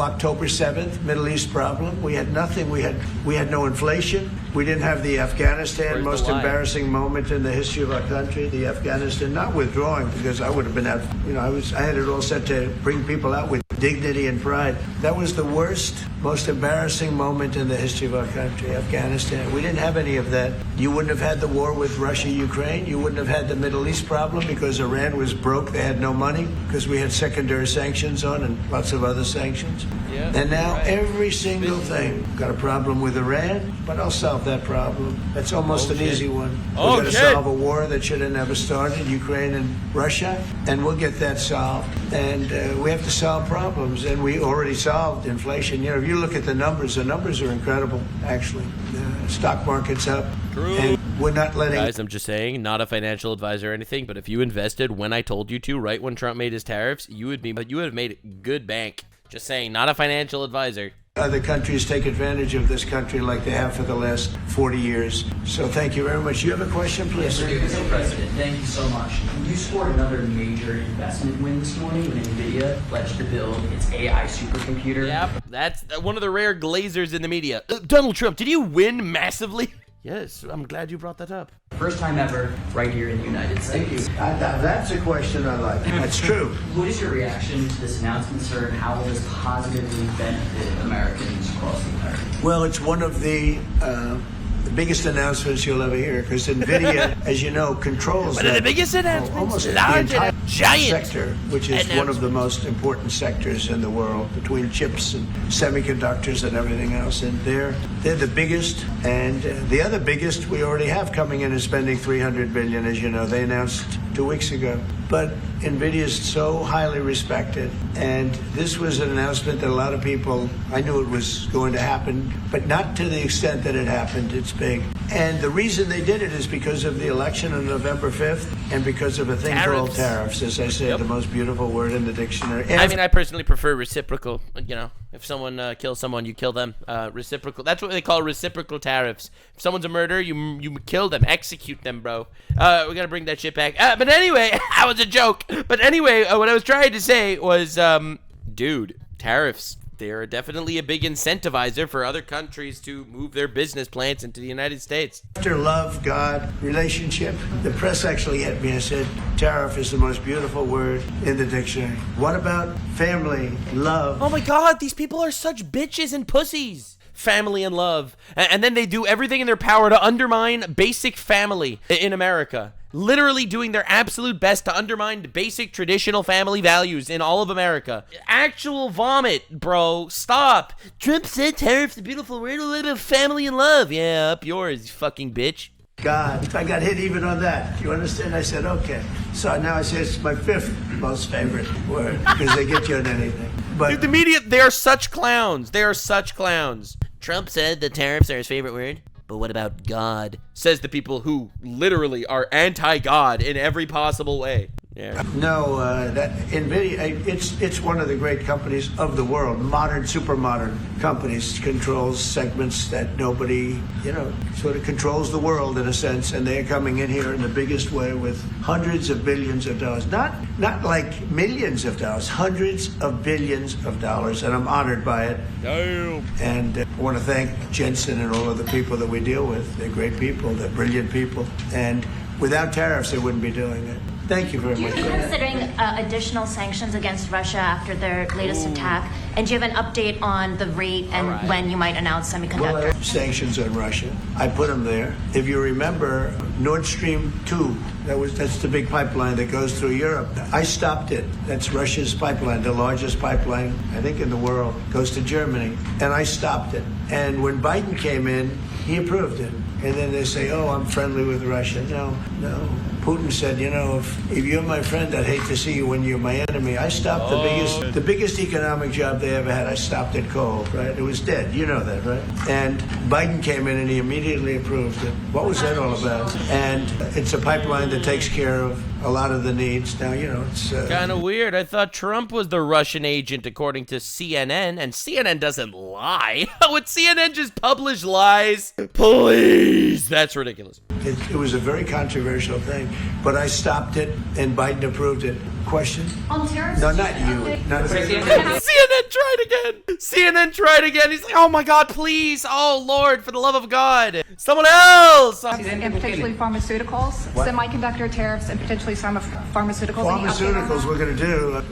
[SPEAKER 2] October 7th Middle East problem. We had nothing. We had no inflation. We didn't have the Afghanistan most embarrassing moment in the history of our country. The Afghanistan not withdrawing, because I would have been out. I had it all set to bring people out with dignity and pride. That was the worst, most embarrassing moment in the history of our country. Afghanistan. We didn't have any of that. You wouldn't have had the war with Russia, Ukraine. You wouldn't have had the Middle East problem, because Iran was broke. They had no money, because we had secondary sanctions on and lots of other sanctions. Yeah, and now every single thing. Got a problem with Iran, but I'll solve that problem. That's almost an easy one. We're going to solve a war that should have never started, Ukraine and Russia, and we'll get that solved. And we have to solve problems, and we already solved inflation. If you look at the numbers are incredible, actually. The stock market's up. True. And we're not letting...
[SPEAKER 1] Guys, I'm just saying, not a financial advisor or anything, but if you invested when I told you to, right when Trump made his tariffs, you would have made good bank. Just saying, not a financial advisor.
[SPEAKER 2] Other countries take advantage of this country like they have for the last 40 years. So thank you very much. You have a question, please?
[SPEAKER 13] Yes, Mr. President, thank you so much. You scored another major investment win this morning when Nvidia pledged to build its AI supercomputer.
[SPEAKER 1] Yep, that's one of the rare glazers in the media. Donald Trump, did you win massively? Yes, I'm glad you brought that up.
[SPEAKER 13] First time ever, right here in the United States.
[SPEAKER 2] That's a question I like. That's true.
[SPEAKER 13] What is your reaction to this announcement, sir, and how will this positively benefit Americans across the entire country?
[SPEAKER 2] Well, it's one of the biggest announcements you'll ever hear, because Nvidia, as you know, controls
[SPEAKER 1] one of the biggest announcements,
[SPEAKER 2] almost
[SPEAKER 1] large
[SPEAKER 2] the entire
[SPEAKER 1] giant
[SPEAKER 2] sector, which is one of the most important sectors in the world, between chips and semiconductors and everything else. And they're the biggest, and the other biggest we already have coming in is spending $300 billion, as you know. They announced 2 weeks ago. But Nvidia is so highly respected, and this was an announcement that a lot of people, I knew it was going to happen, but not to the extent that it happened. It's big. And the reason they did it is because of the election on November 5th, and because of a thing called tariffs, as I said, the most beautiful word in the dictionary. And
[SPEAKER 1] I personally prefer reciprocal. If someone kills someone, you kill them. Reciprocal. That's what they call reciprocal tariffs. If someone's a murderer, you kill them, execute them, bro. We gotta bring that shit back. But anyway, that was a joke. But anyway, what I was trying to say was, dude, tariffs. They're definitely a big incentivizer for other countries to move their business plants into the United States.
[SPEAKER 2] After love, God, relationship, the press actually hit me and said, tariff is the most beautiful word in the dictionary. What about family, love?
[SPEAKER 1] Oh my God, these people are such bitches and pussies. Family and love. And then they do everything in their power to undermine basic family in America. Literally doing their absolute best to undermine basic traditional family values in all of America. Actual vomit, bro. Stop. Trump said tariff's a beautiful word. A little family and love. Yeah, up yours, you fucking bitch.
[SPEAKER 2] God, I got hit even on that. You understand? I said, okay. So now I say it's my 5th most favorite word, because they get you on anything. But
[SPEAKER 1] dude, the media, they are such clowns. They are such clowns. Trump said the tariffs are his favorite word. But what about God? Says the people who literally are anti-God in every possible way. Yeah.
[SPEAKER 2] No, that Nvidia, it's one of the great companies of the world. Modern, super modern companies, controls segments that nobody, sort of controls the world in a sense. And they're coming in here in the biggest way with hundreds of billions of dollars. Not like millions of dollars, hundreds of billions of dollars. And I'm honored by it.
[SPEAKER 1] Damn.
[SPEAKER 2] And I want to thank Jensen and all of the people that we deal with. They're great people. They're brilliant people. And without tariffs, they wouldn't be doing it. Thank you very much.
[SPEAKER 14] Are you considering additional sanctions against Russia after their latest attack? And do you have an update on the rate and when you might announce semiconductors?
[SPEAKER 2] Well, I have sanctions on Russia. I put them there. If you remember, Nord Stream 2, that's the big pipeline that goes through Europe. I stopped it. That's Russia's pipeline, the largest pipeline, I think, in the world. Goes to Germany. And I stopped it. And when Biden came in, He approved it. And then they say, oh, I'm friendly with Russia. No. Putin said, if you're my friend, I'd hate to see you when you're my enemy. I stopped the biggest economic job they ever had. I stopped it cold, right? It was dead. You know that, right? And Biden came in and he immediately approved it. What was that all about? And it's a pipeline that takes care of a lot of the needs. Now, it's...
[SPEAKER 1] kind of weird. I thought Trump was the Russian agent, according to CNN, and CNN doesn't lie. Would CNN just publish lies? Please. That's ridiculous.
[SPEAKER 2] It was a very controversial thing, but I stopped it, and Biden approved it. Question?
[SPEAKER 11] On tariffs?
[SPEAKER 2] No, not you. Not
[SPEAKER 1] CNN tried again. He's like, oh my God, please. Oh Lord, for the love of God. Someone else.
[SPEAKER 11] And potentially pharmaceuticals, semiconductor tariffs, and potentially some pharmaceuticals.
[SPEAKER 2] Pharmaceuticals we're going to do.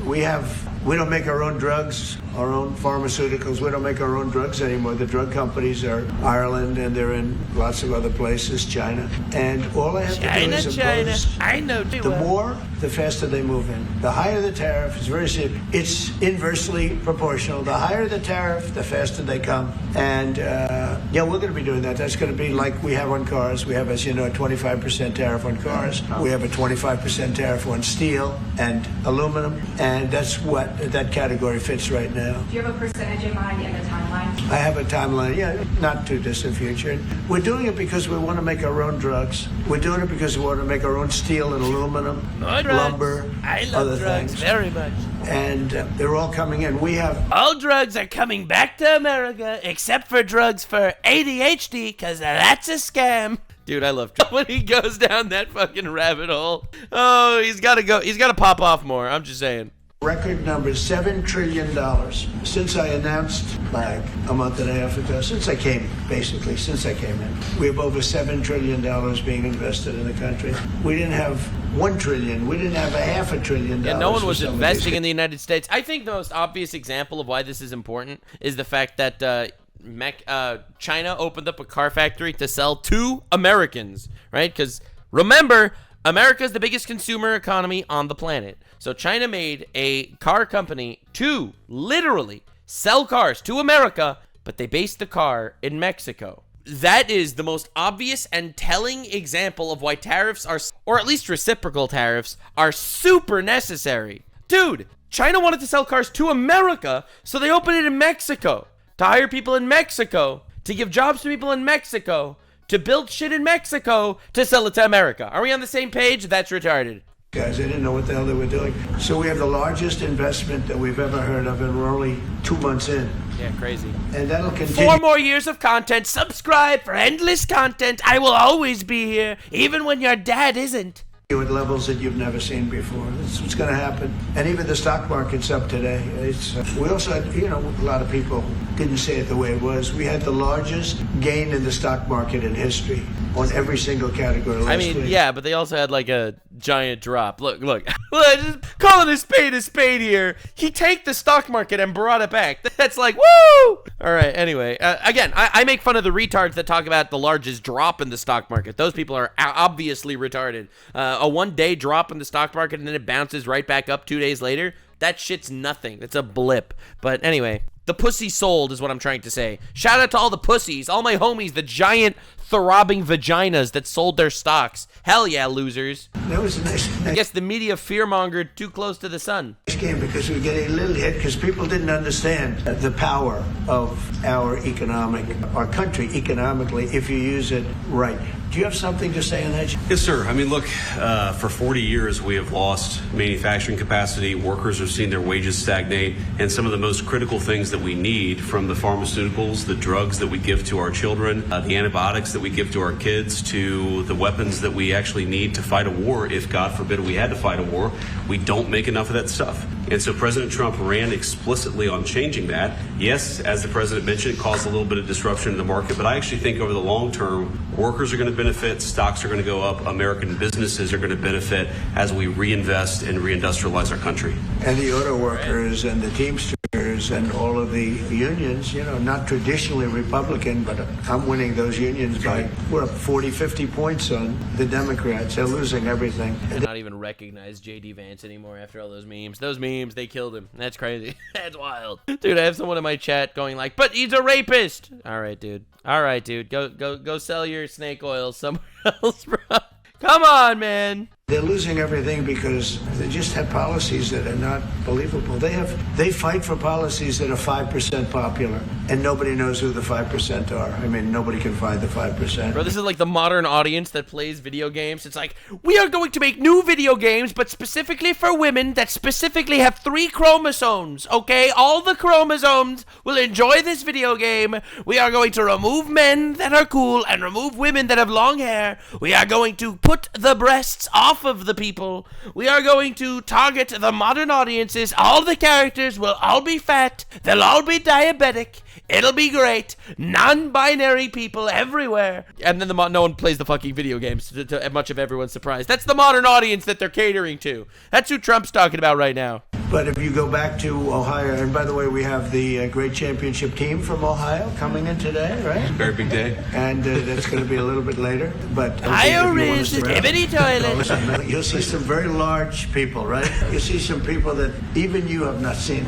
[SPEAKER 2] We don't make our own drugs, our own pharmaceuticals. We don't make our own drugs anymore. The drug companies are Ireland, and they're in lots of other places, China. And all I have to do is impose.
[SPEAKER 1] I know too.
[SPEAKER 2] The more, the faster they move in. The higher the tariff, it's very simple. It's inversely proportional. The higher the tariff, the faster they come. And we're going to be doing that. That's going to be like we have on cars. We have, as you know, a 25% tariff on cars. We have a 25% tariff on steel and aluminum. And that's what that category fits right now.
[SPEAKER 11] Do you have a percentage in mind and a timeline?
[SPEAKER 2] I have a timeline, not too distant future. We're doing it because we want to make our own drugs. We're doing it because we want to make our own steel and aluminum, lumber,
[SPEAKER 1] I love
[SPEAKER 2] other
[SPEAKER 1] drugs
[SPEAKER 2] things.
[SPEAKER 1] very much.
[SPEAKER 2] And they're all coming in.
[SPEAKER 1] All drugs are coming back to America, except for drugs for ADHD, because that's a scam. Dude, I love Trump when he goes down that fucking rabbit hole. Oh, he's got to pop off more. I'm just saying.
[SPEAKER 2] Record number, $7 trillion. Since I announced, like a month and a half ago, since I came in, we have over $7 trillion being invested in the country. We didn't have $1 trillion. We didn't have $500 billion.
[SPEAKER 1] Yeah, no one was investing in the United States. I think the most obvious example of why this is important is the fact that China opened up a car factory to sell to Americans, right? Because remember, America is the biggest consumer economy on the planet. So China made a car company to literally sell cars to America, but they based the car in Mexico. That is the most obvious and telling example of why tariffs are, or at least reciprocal tariffs, are super necessary. Dude, China wanted to sell cars to America, so they opened it in Mexico. To hire people in Mexico, to give jobs to people in Mexico, to build shit in Mexico, to sell it to America. Are we on the same page? That's retarded.
[SPEAKER 2] Guys, they didn't know what the hell they were doing. So we have the largest investment that we've ever heard of, and we're only 2 months in.
[SPEAKER 1] Yeah, crazy.
[SPEAKER 2] And that'll continue.
[SPEAKER 1] 4 more years of content. Subscribe for endless content. I will always be here, even when your dad isn't.
[SPEAKER 2] At levels that you've never seen before. That's what's going to happen. And even the stock market's up today. We also had, a lot of people didn't say it the way it was. We had the largest gain in the stock market in history on every single category last week.
[SPEAKER 1] Yeah, but they also had like a giant drop. Look. Just calling a spade here. He tanked the stock market and brought it back. That's like, woo! All right, anyway. Again, I make fun of the retards that talk about the largest drop in the stock market. Those people are obviously retarded. A 1-day drop in the stock market and then it bounces right back up 2 days later. That shit's nothing. That's a blip. But anyway, the pussy sold is what I'm trying to say. Shout out to all the pussies, all my homies, the giant throbbing vaginas that sold their stocks. Hell yeah, losers.
[SPEAKER 2] That was a nice
[SPEAKER 1] I guess the media fear-mongered too close to the sun.
[SPEAKER 2] Game because we were getting a little hit because people didn't understand the power of our country economically if you use it right. Do you have something to say on that?
[SPEAKER 15] Yes, sir. I mean, look, for 40 years, we have lost manufacturing capacity. Workers have seen their wages stagnate. And some of the most critical things that we need, from the pharmaceuticals, the drugs that we give to our children, the antibiotics that we give to our kids, to the weapons that we actually need to fight a war, if God forbid we had to fight a war, we don't make enough of that stuff. And so President Trump ran explicitly on changing that. Yes, as the president mentioned, it caused a little bit of disruption in the market, but I actually think over the long term, workers are going to benefit, stocks are going to go up, American businesses are going to benefit as we reinvest and reindustrialize our country.
[SPEAKER 2] And the auto workers and the Teamsters workers and all of the unions, you know, not traditionally Republican, but I'm winning those unions by, we're up 40, 50 points on the Democrats. They're losing everything.
[SPEAKER 1] I not even recognize J.D. Vance anymore after all those memes. Those memes, they killed him. That's crazy. That's wild. Dude, I have someone in my chat going like, but he's a rapist. All right, dude. Go sell your snake oil somewhere else, bro. Come on, man.
[SPEAKER 2] They're losing everything because they just have policies that are not believable. They fight for policies that are 5% popular, and nobody knows who the 5% are. I mean, nobody can find the 5%.
[SPEAKER 1] Bro, this is like the modern audience that plays video games. It's like, we are going to make new video games, but specifically for women that specifically have 3 chromosomes, okay? All the chromosomes will enjoy this video game. We are going to remove men that are cool and remove women that have long hair. We are going to put the breasts off of the people. We are going to target the modern audiences. All the characters will all be fat. They'll all be diabetic. It'll be great. Non-binary people everywhere. And then no one plays the fucking video games, to much of everyone's surprise. That's the modern audience that they're catering to. That's who Trump's talking about right now.
[SPEAKER 2] But if you go back to Ohio, and by the way, we have the great championship team from Ohio coming in today, right?
[SPEAKER 15] Very big day.
[SPEAKER 2] And that's going to be a little bit later. But
[SPEAKER 1] Ohio is the Ebony toilet.
[SPEAKER 2] You'll see some very large people, right? You'll see some people that even you have not seen.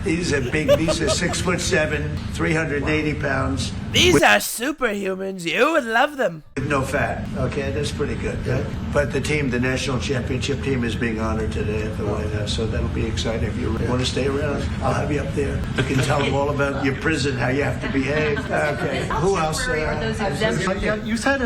[SPEAKER 2] These are big. These are 6'7", 380 pounds.
[SPEAKER 1] These are superhumans. You would love them.
[SPEAKER 2] With no fat. Okay, that's pretty good. Right? But the team, the national championship team, is being honored today at the White House, so that'll be exciting. If you want to stay around, I'll have you up there. You can tell them all about your prison, how you have to behave. Okay. Who else?
[SPEAKER 16] You said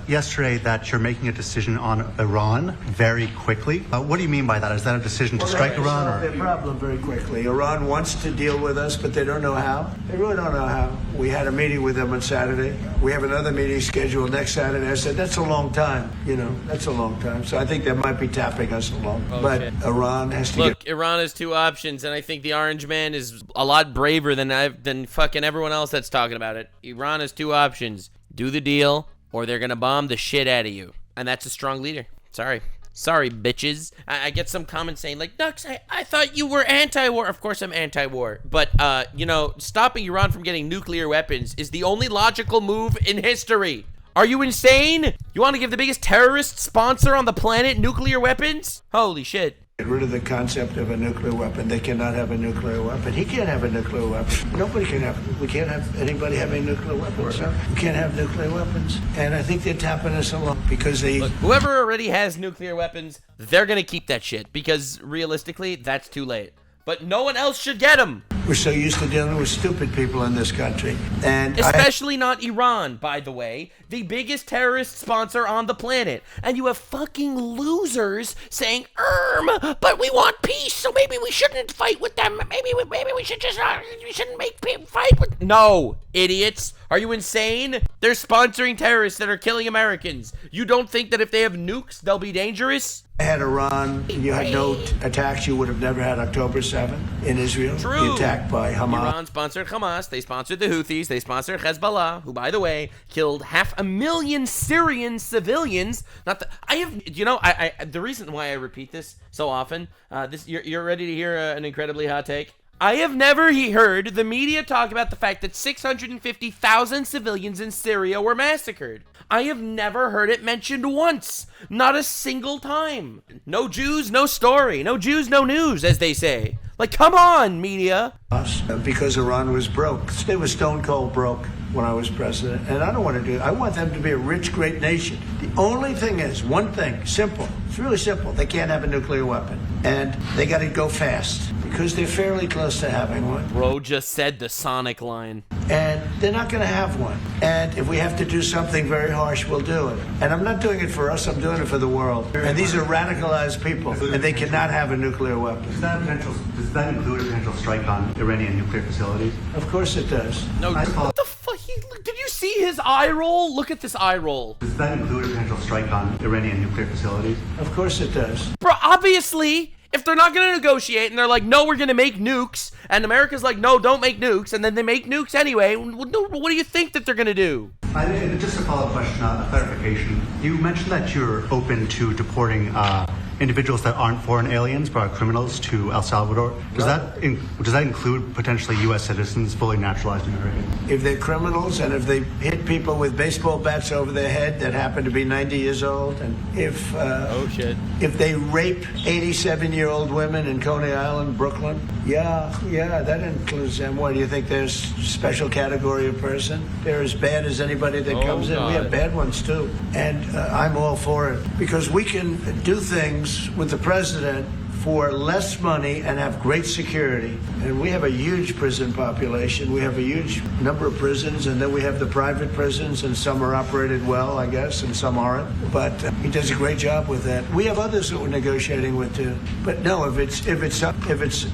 [SPEAKER 16] yesterday that you're making a decision on Iran very quickly. What do you mean by that? Is that a decision to strike Iran?
[SPEAKER 2] Or? Their problem very quickly. Iran wants to deal with us, but they don't know how. They really don't know how. We had a meeting with them on Saturday. We have another meeting scheduled next Saturday. I said, that's a long time. You know, that's a long time. So I think they might be tapping us along. But Iran has to
[SPEAKER 1] Look, Iran has 2 options, and I think the Orange Man is a lot braver than fucking everyone else that's talking about it. Iran has 2 options. Do the deal, or they're gonna bomb the shit out of you. And that's a strong leader. Sorry, bitches. I get some comments saying, like, Nux, I thought you were anti-war. Of course I'm anti-war. But, you know, stopping Iran from getting nuclear weapons is the only logical move in history. Are you insane? You want to give the biggest terrorist sponsor on the planet nuclear weapons? Holy shit.
[SPEAKER 2] get rid of the concept of a nuclear weapon. They cannot have a nuclear weapon. He can't have a nuclear weapon. Nobody can have. We can't have anybody having nuclear weapons. We can't have nuclear weapons. And I think they're tapping us along because they...
[SPEAKER 1] Look, whoever already has nuclear weapons, they're going to keep that shit because realistically, that's too late. But no one else should get them.
[SPEAKER 2] We're so used to dealing with stupid people in this country. And
[SPEAKER 1] especially not Iran, by the way, the biggest terrorist sponsor on the planet. And you have fucking losers saying, but we want peace, so maybe we shouldn't fight with them. Maybe we should just we shouldn't make people fight with... No, idiots. Are you insane? They're sponsoring terrorists that are killing Americans. You don't think that if they have nukes, they'll be dangerous?
[SPEAKER 2] Had Iran, you had no attacks, you would have never had October 7th in Israel.
[SPEAKER 1] True.
[SPEAKER 2] The attack by Hamas.
[SPEAKER 1] Iran sponsored Hamas. They sponsored the Houthis. They sponsored Hezbollah, who, by the way, killed 500,000 Syrian civilians. Not the, I have, you know, I the reason why I repeat this so often, you're ready to hear an incredibly hot take? I have never heard the media talk about the fact that 650,000 civilians in Syria were massacred. I have never heard it mentioned once. Not a single time. No Jews, no story. No Jews, no news, as they say. Like, come on, media.
[SPEAKER 2] Because Iran was broke. They were stone cold broke when I was president. And I don't want to do it. I want them to be a rich, great nation. The only thing is, one thing, simple. It's really simple. They can't have a nuclear weapon. And they got to go fast. Because they're fairly close to having one.
[SPEAKER 1] Bro just said the Sonic line.
[SPEAKER 2] And they're not going to have one. And if we have to do something very harsh, we'll do it. And I'm not doing it for us, I'm doing it for the world. And these are radicalized people, and they cannot have a nuclear weapon.
[SPEAKER 16] Does that include a potential strike on Iranian nuclear facilities?
[SPEAKER 2] Of course it does.
[SPEAKER 1] No, what the fuck? Did you see his eye roll? Look at this eye roll.
[SPEAKER 16] Does that include a potential strike on Iranian nuclear facilities?
[SPEAKER 2] Of course it does.
[SPEAKER 1] Bro, obviously... If they're not going to negotiate and they're like, no, we're going to make nukes, and America's like, no, don't make nukes, and then they make nukes anyway, what do you think that they're going to do?
[SPEAKER 16] Just a follow-up question, a clarification. You mentioned that you're open to deporting individuals that aren't foreign aliens but are criminals to El Salvador. Does that include potentially U.S. citizens, fully naturalized Americans?
[SPEAKER 2] If they're criminals and if they hit people with baseball bats over their head that happen to be 90 years old, and if they rape 87-year-old women in Coney Island, Brooklyn, yeah, that includes them. What do you think? There's a special category of person? They're as bad as anybody that comes in. We have bad ones too, and I'm all for it because we can do things with the president for less money and have great security. And we have a huge prison population. We have a huge number of prisons, and then we have the private prisons, and some are operated well, I guess, and some aren't. But he does a great job with that. We have others that we're negotiating with too. But no, if it's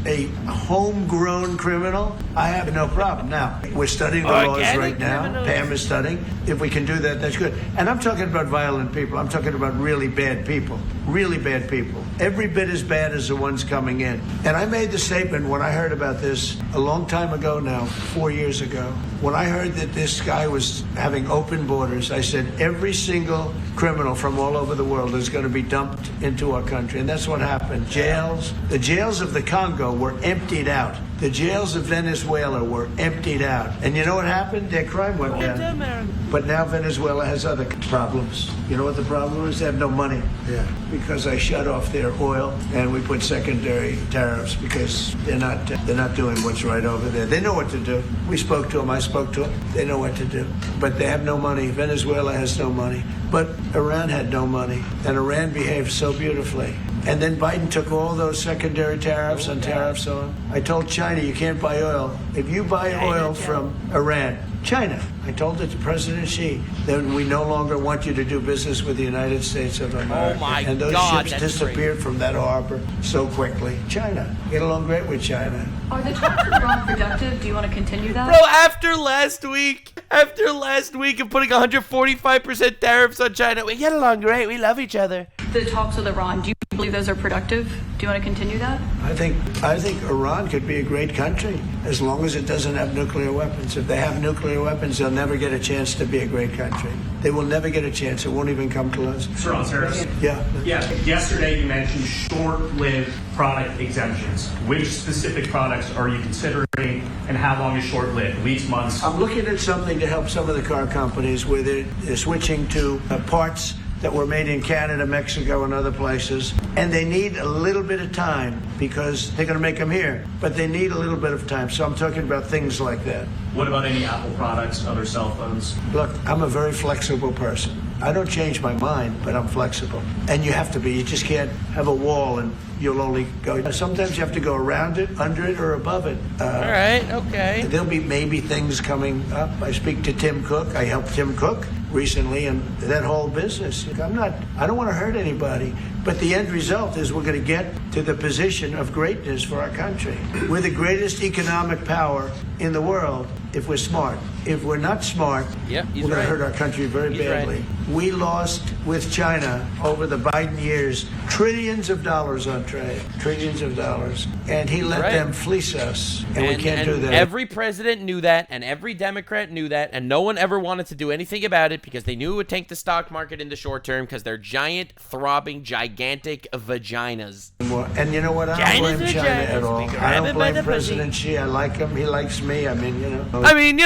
[SPEAKER 2] a homegrown criminal, I have no problem. Now we're studying the laws right now. Pam is studying. If we can do that, that's good. And I'm talking about violent people. I'm talking about really bad people. Really bad people. Every bit as bad as the ones coming in. And I made the statement when I heard about this a long time ago now, 4 years ago. When I heard that this guy was having open borders, I said every single criminal from all over the world is going to be dumped into our country. And that's what happened. The jails of the Congo were emptied out. The jails of Venezuela were emptied out. And you know what happened? Their crime went down. But now Venezuela has other problems. You know what the problem is? They have no money. Yeah. Because I shut off their oil and we put secondary tariffs because they're not doing what's right over there. They know what to do. We spoke to them. I spoke to them. They know what to do. But they have no money. Venezuela has no money. But Iran had no money. And Iran behaved so beautifully. And then Biden took all those secondary tariffs and tariffs on. I told China, you can't buy oil. If you buy oil from Iran, China, I told it to President Xi, then we no longer want you to do business with the United States of America.
[SPEAKER 1] Oh my
[SPEAKER 2] and those
[SPEAKER 1] God,
[SPEAKER 2] ships disappeared from that harbor so quickly. China, get along great with China.
[SPEAKER 6] Are the talks with Iran productive? Do you want to continue that?
[SPEAKER 1] Bro, after last week of putting 145% tariffs on China, we get along great. We love each other.
[SPEAKER 6] The talks with Iran, do you believe those are productive? Do you want to continue that?
[SPEAKER 2] I think Iran could be a great country as long as it doesn't have nuclear weapons. If they have nuclear weapons, they'll never get a chance to be a great country. They will never get a chance. It won't even come close.
[SPEAKER 5] Sir, on tariffs?
[SPEAKER 2] Yeah.
[SPEAKER 5] Yesterday you mentioned short-lived product exemptions. Which specific products are you considering, and how long is short-lived? Weeks, months?
[SPEAKER 2] I'm looking at something to help some of the car companies where they're switching to parts that were made in Canada, Mexico, and other places. And they need a little bit of time because they're going to make them here. But they need a little bit of time. So I'm talking about things like that.
[SPEAKER 5] What about any Apple products, other cell phones?
[SPEAKER 2] Look, I'm a very flexible person. I don't change my mind, but I'm flexible. And you have to be. You just can't have a wall and you'll only go. Sometimes you have to go around it, under it, or above it.
[SPEAKER 1] All right, okay.
[SPEAKER 2] There'll be maybe things coming up. I speak to Tim Cook. I helped Tim Cook recently and that whole business. I don't want to hurt anybody, but the end result is we're going to get to the position of greatness for our country. We're the greatest economic power in the world if we're smart. If we're not smart, we're going to hurt our country very badly. Right. We lost with China over the Biden years trillions of dollars on trade, trillions of dollars, and he let them fleece us, and we can't do that.
[SPEAKER 1] Every president knew that, and every Democrat knew that, and no one ever wanted to do anything about it because they knew it would tank the stock market in the short term because they're giant, throbbing, gigantic vaginas.
[SPEAKER 2] And you know what? I don't blame China at all. I don't blame President Xi. I like him. He likes me. I mean,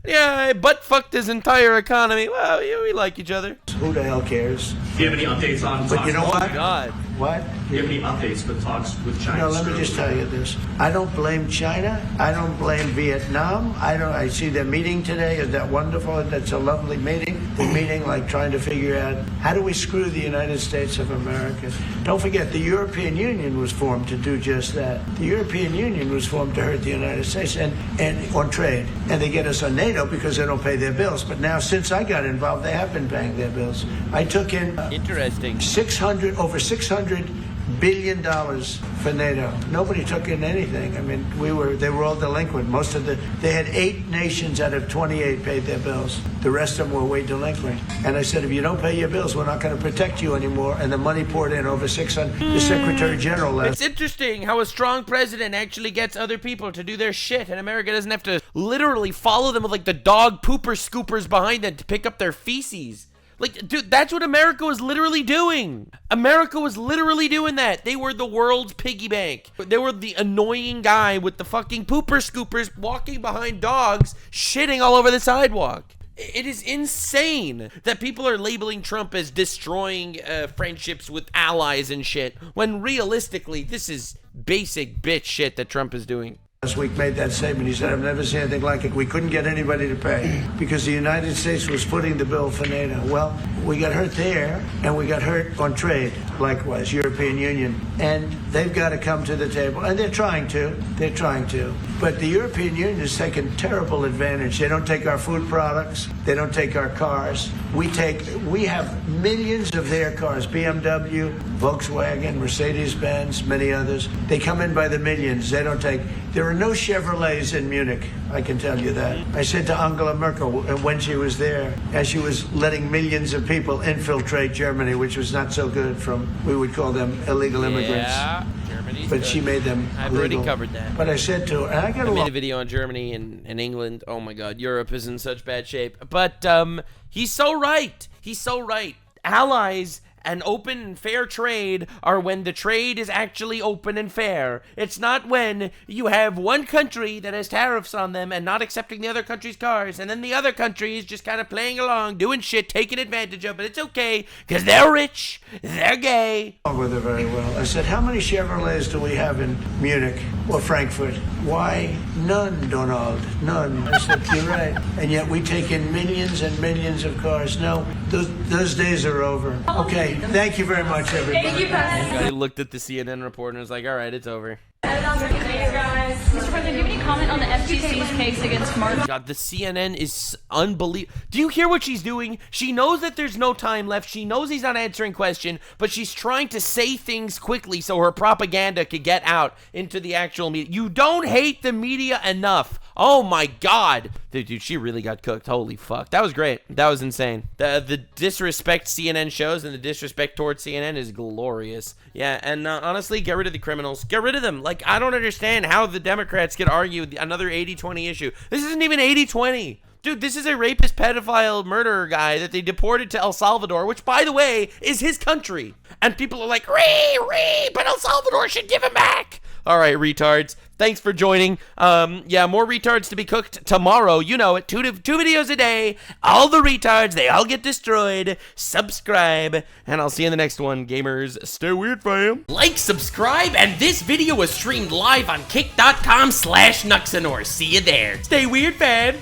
[SPEAKER 1] yeah, butt fucked his entire economy. Well, yeah, we like each other.
[SPEAKER 2] Who the hell cares?
[SPEAKER 5] Do you have any updates on talks?
[SPEAKER 2] But you know what?
[SPEAKER 1] Oh my God.
[SPEAKER 2] What?
[SPEAKER 5] Do you have any updates with talks with China?
[SPEAKER 2] No, let me just tell you this. I don't blame China. I don't blame Vietnam. I see their meeting today. Is that wonderful? That's a lovely meeting. They're meeting like trying to figure out how do we screw the United States of America. Don't forget, the European Union was formed to do just that. The European Union was formed to hurt the United States and on trade. And they get us on NATO because they don't pay their bills. But now, since I got involved, they have been paying their bills. I took in over $600 billion for NATO. Nobody took in anything. I mean, they were all delinquent. They had 8 nations out of 28 paid their bills. The rest of them were way delinquent. And I said, if you don't pay your bills, we're not going to protect you anymore. And the money poured in over 600. The Secretary General left.
[SPEAKER 1] It's interesting how a strong president actually gets other people to do their shit, and America doesn't have to literally follow them with like the dog pooper scoopers behind them to pick up their feces. Like, dude, that's what America was literally doing. America was literally doing that. They were the world's piggy bank. They were the annoying guy with the fucking pooper scoopers walking behind dogs, shitting all over the sidewalk. It is insane that people are labeling Trump as destroying friendships with allies and shit, when realistically, this is basic bitch shit that Trump is doing.
[SPEAKER 2] Last week made that statement. He said, I've never seen anything like it. We couldn't get anybody to pay because the United States was footing the bill for NATO. Well, we got hurt there, and we got hurt on trade, likewise, European Union. And they've got to come to the table, and they're trying to. They're trying to. But the European Union has taken terrible advantage. They don't take our food products. They don't take our cars. We have millions of their cars, BMW, Volkswagen, Mercedes-Benz, many others. They come in by the millions. They don't take. There are no Chevrolets in Munich, I can tell you that. I said to Angela Merkel when she was there, as she was letting millions of people infiltrate Germany, which was not so good from, we would call them illegal immigrants.
[SPEAKER 1] Yeah, Germany's
[SPEAKER 2] but
[SPEAKER 1] good.
[SPEAKER 2] she made them
[SPEAKER 1] I've
[SPEAKER 2] legal.
[SPEAKER 1] already covered that.
[SPEAKER 2] But I said to her, and I
[SPEAKER 1] made a video on Germany and England. Oh my God, Europe is in such bad shape. But he's so right. He's so right. Allies and open and fair trade are when the trade is actually open and fair. It's not when you have one country that has tariffs on them and not accepting the other country's cars, and then the other country is just kind of playing along, doing shit, taking advantage of it. It's okay, because they're rich, they're gay.
[SPEAKER 2] With her very well. I said, how many Chevrolets do we have in Munich or Frankfurt? Why, none, Donald, none. I said, you're right. And yet we take in millions and millions of cars. No, those days are over. Okay, thank you very much, everybody.
[SPEAKER 11] Thank you, President.
[SPEAKER 1] I looked at the CNN report and was like, all right, it's over.
[SPEAKER 6] Mr. President, do you have any comment on the FTC's case against Mark?
[SPEAKER 1] God, the CNN is unbelievable. Do you hear what she's doing? She knows that there's no time left. She knows he's not answering question, but she's trying to say things quickly so her propaganda could get out into the actual media. You don't hate the media enough. Oh my God. Dude, she really got cooked. Holy fuck. That was great. That was insane. The disrespect CNN shows and the disrespect towards CNN is glorious. Yeah, and honestly, get rid of the criminals. Get rid of them. Like, I don't understand how the Democrats could argue another 80-20 issue. This isn't even 80-20. Dude, this is a rapist, pedophile, murderer guy that they deported to El Salvador, which, by the way, is his country. And people are like, but El Salvador should give him back. All right, retards. Thanks for joining. Yeah, more retards to be cooked tomorrow. You know it. Two videos a day. All the retards, they all get destroyed. Subscribe, and I'll see you in the next one. Gamers, stay weird, fam. Like, subscribe, and this video was streamed live on kick.com/Nuxanor. See you there. Stay weird, fam.